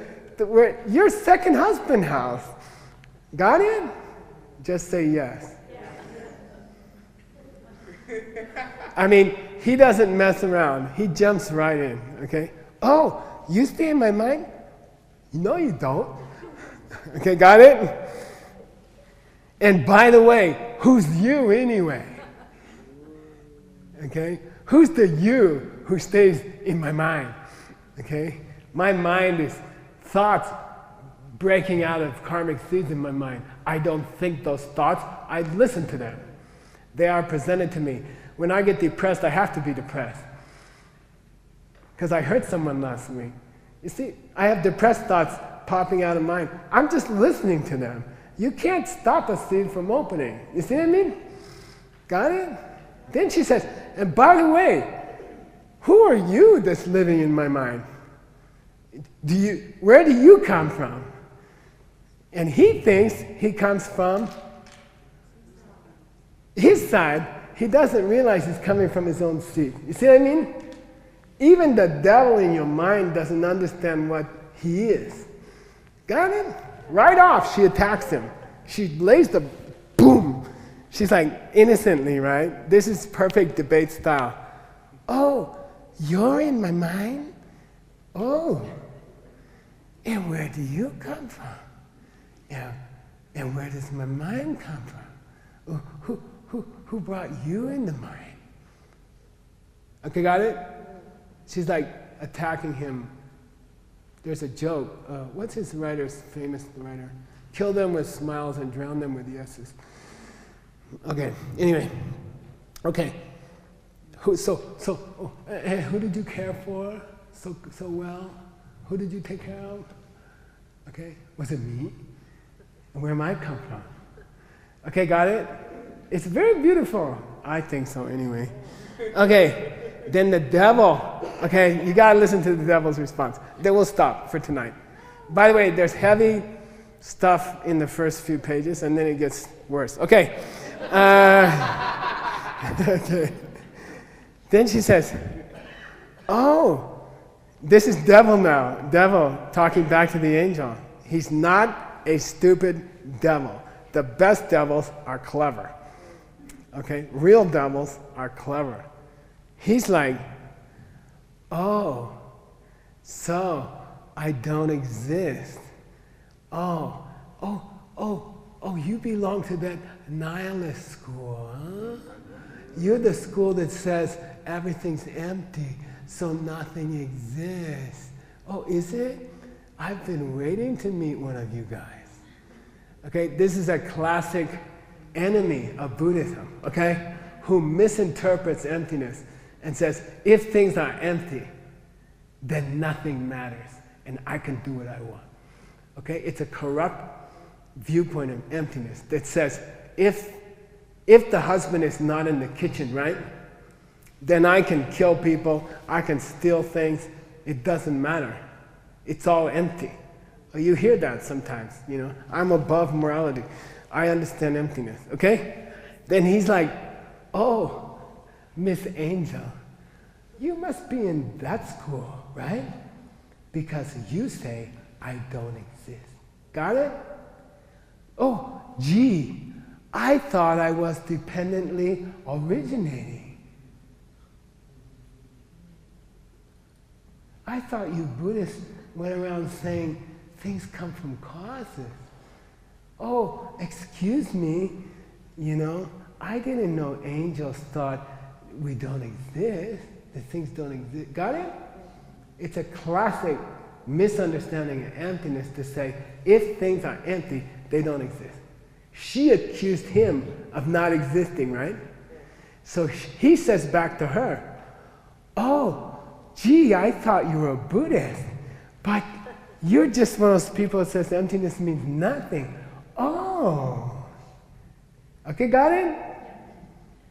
Your second husband house. Got it? Just say yes. I mean, he doesn't mess around. He jumps right in, okay? Oh, you stay in my mind? No, you don't. Okay, got it? And by the way, who's you anyway? Okay? Who's the you who stays in my mind? Okay? My mind is thoughts breaking out of karmic seeds in my mind. I don't think those thoughts, I listen to them. They are presented to me. When I get depressed, I have to be depressed. Because I hurt someone last week. You see, I have depressed thoughts popping out of mine. I'm just listening to them. You can't stop a seed from opening. You see what I mean? Got it? Then she says, and by the way, who are you that's living in my mind? Where do you come from? And he thinks he comes from his side. He doesn't realize he's coming from his own seed. You see what I mean? Even the devil in your mind doesn't understand what he is. Got it? Right off, she attacks him. She lays the boom. She's like, innocently, right? This is perfect debate style. Oh, you're in my mind? Oh. And where do you come from? Yeah. And where does my mind come from? Oh, who brought you into mind? Okay, got it? She's like attacking him. There's a joke. What's his writer's famous writer? Kill them with smiles and drown them with yeses. Okay. Anyway. Okay. Who did you care for so well? Who did you take care of? Okay. Was it me? And where might I come from? Okay, got it? It's very beautiful. I think so, anyway. Okay. Then the devil, okay, you gotta listen to the devil's response. Then we'll stop for tonight. By the way, there's heavy stuff in the first few pages, and then it gets worse. Okay. Okay. Then she says, oh, this is devil now. Devil talking back to the angel. He's not a stupid devil. The best devils are clever. Okay? Real devils are clever. He's like, oh, so I don't exist. Oh, you belong to that nihilist school, huh? You're the school that says everything's empty, so nothing exists. Oh, is it? I've been waiting to meet one of you guys. Okay, this is a classic enemy of Buddhism, okay? Who misinterprets emptiness and says, if things are empty, then nothing matters, and I can do what I want. Okay? It's a corrupt viewpoint of emptiness that says, if the husband is not in the kitchen, right, then I can kill people, I can steal things, it doesn't matter. It's all empty. You hear that sometimes, you know. I'm above morality. I understand emptiness, okay? Then he's like, oh, Miss Angel, you must be in that school, right? Because you say, I don't exist. Got it? Oh, gee, I thought I was dependently originating. I thought you Buddhists went around saying things come from causes. Oh, excuse me, you know, I didn't know angels thought we don't exist. that things don't exist. Got it? It's a classic misunderstanding of emptiness to say, if things are empty, they don't exist. She accused him of not existing, right? So he says back to her, oh, gee, I thought you were a Buddhist, but you're just one of those people that says emptiness means nothing. Oh. Okay, got it?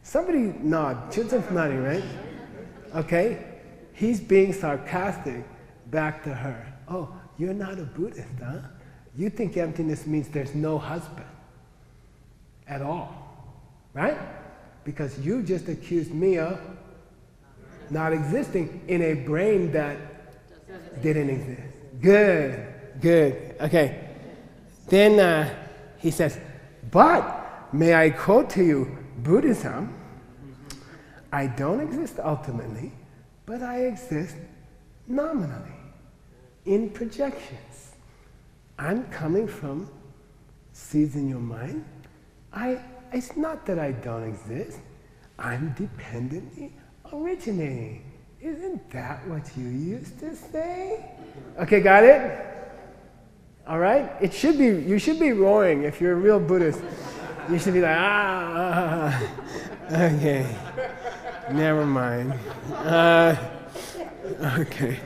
Somebody nod. Chudzen's nodding, right? Okay. He's being sarcastic back to her. Oh, you're not a Buddhist, huh? You think emptiness means there's no husband at all, right? Because you just accused me of not existing in a brain that didn't exist. Good, good. Okay. Then he says, but may I quote to you Buddhism? I don't exist ultimately, but I exist nominally, in projections. I'm coming from seeds in your mind. It's not that I don't exist. I'm dependently originating. Isn't that what you used to say? Okay, got it? All right? You should be roaring if you're a real Buddhist. You should be like, okay. Never mind. Okay.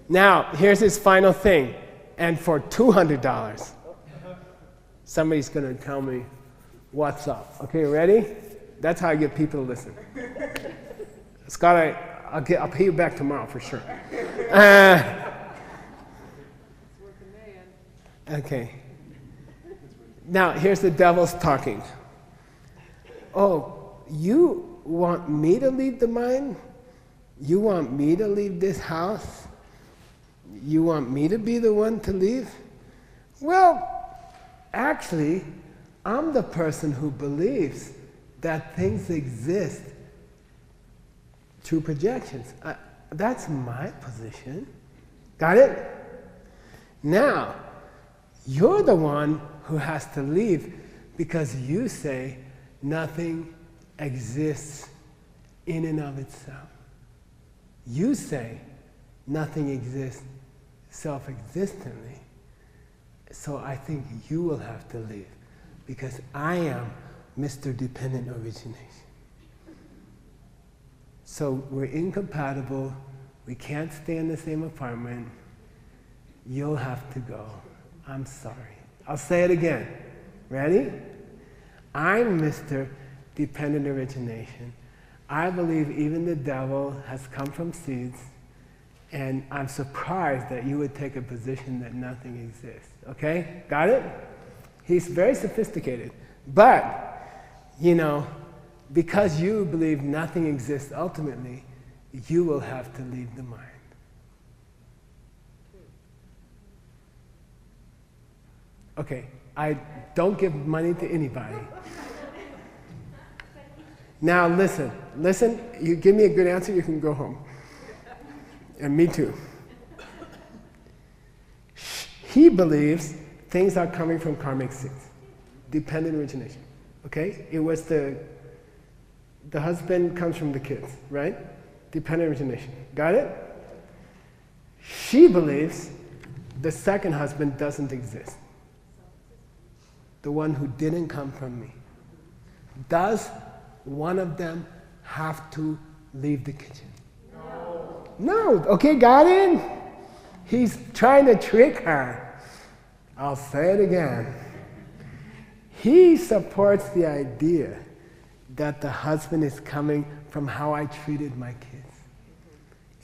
Now, here's his final thing. And for $200, somebody's going to tell me what's up. Okay, ready? That's how I get people to listen. Scott, I'll pay you back tomorrow for sure. Okay. Now, here's the devil's talking. Oh, you want me to leave the mind? You want me to leave this house? You want me to be the one to leave? Well, actually, I'm the person who believes that things exist through projections. That's my position. Got it? Now, you're the one who has to leave because you say nothing exists in and of itself. You say nothing exists self-existently. So I think you will have to leave because I am Mr. Dependent Origination. So we're incompatible. We can't stay in the same apartment. You'll have to go. I'm sorry. I'll say it again. Ready? I'm Mr. Dependent Origination. I believe even the devil has come from seeds, and I'm surprised that you would take a position that nothing exists. Okay? Got it? He's very sophisticated. But, because you believe nothing exists ultimately, you will have to leave the mind. Okay, I don't give money to anybody. Now listen, you give me a good answer, you can go home. And me too. He believes things are coming from karmic seeds, dependent origination. Okay? It was the husband comes from the kids, right? Dependent origination. Got it? She believes the second husband doesn't exist. The one who didn't come from me. Does one of them have to leave the kitchen? No. Okay, got it? He's trying to trick her. I'll say it again. He supports the idea that the husband is coming from how I treated my kids.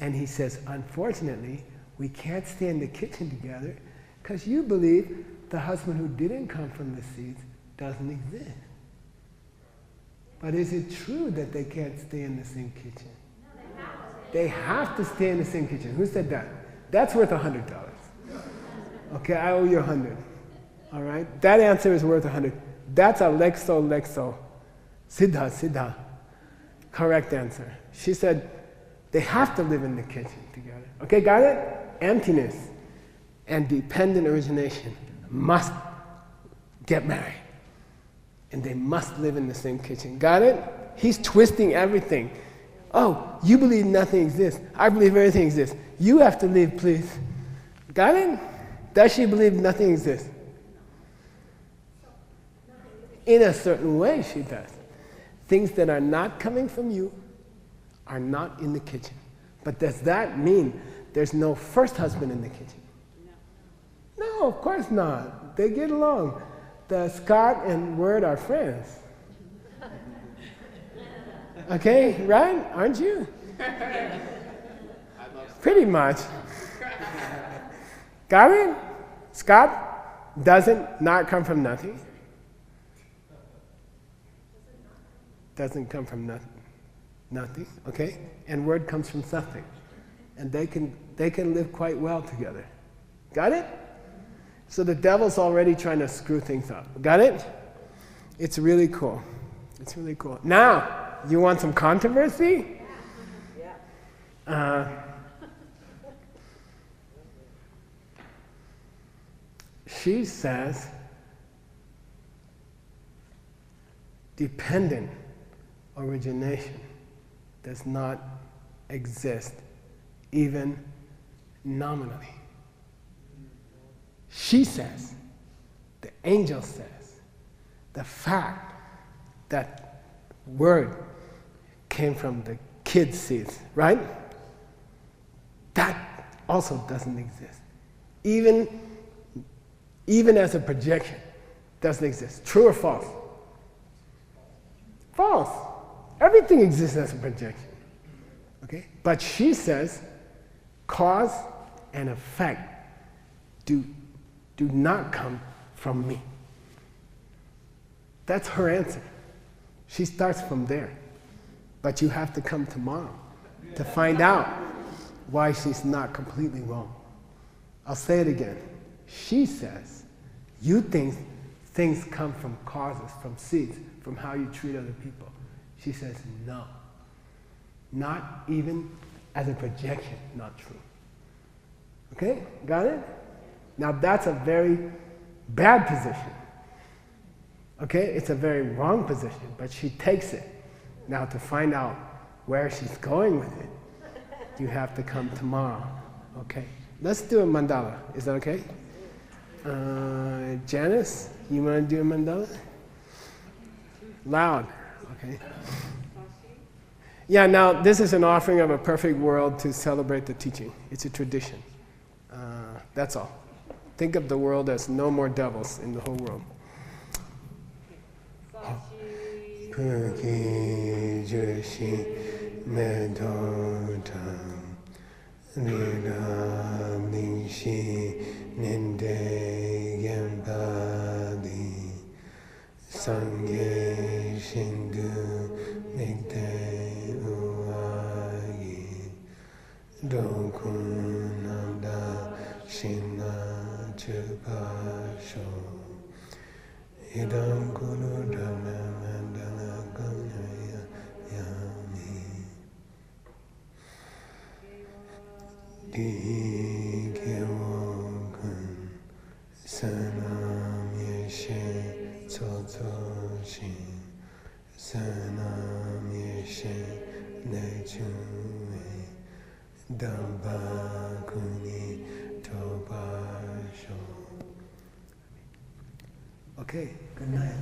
And he says, unfortunately, we can't stay in the kitchen together because you believe the husband who didn't come from the seeds doesn't exist. But is it true that they can't stay in the same kitchen? No, they have to stay in the same kitchen. Who said that? That's worth $100. Okay, I owe you 100. All right? That answer is worth 100. That's a Lexo. Siddha. Correct answer. She said they have to live in the kitchen together. Okay, got it? Emptiness and dependent origination must get married. And they must live in the same kitchen. Got it? He's twisting everything. Oh, you believe nothing exists. I believe everything exists. You have to leave, please. Got it? Does she believe nothing exists? In a certain way, she does. Things that are not coming from you are not in the kitchen. But does that mean there's no first husband in the kitchen? No, of course not. They get along. The Scott and Word are friends. Okay, right? Aren't you? Pretty much. Got it? Scott doesn't not come from nothing. Doesn't come from nothing, okay? And Word comes from something. And they can live quite well together. Got it? So the devil's already trying to screw things up. Got it? It's really cool. It's really cool. Now, you want some controversy? She says, dependent origination does not exist, even nominally. She says, the angel says, the fact that Word came from the kid seeds, right? That also doesn't exist. Even as a projection, doesn't exist. True or false? False. Everything exists as a projection. Okay? But she says, cause and effect do not come from me. That's her answer. She starts from there. But you have to come tomorrow to find out why she's not completely wrong. I'll say it again. She says, you think things come from causes, from seeds, from how you treat other people. She says, no. Not even as a projection, not true. Okay? Got it? Now that's a very bad position. Okay? It's a very wrong position, but she takes it. Now to find out where she's going with it, you have to come tomorrow. Okay? Let's do a mandala. Is that okay? Janice, you want to do a mandala? Loud. Okay. Yeah, now this is an offering of a perfect world to celebrate the teaching. It's a tradition. That's all. Think of the world as no more devils in the whole world. Okay, good night.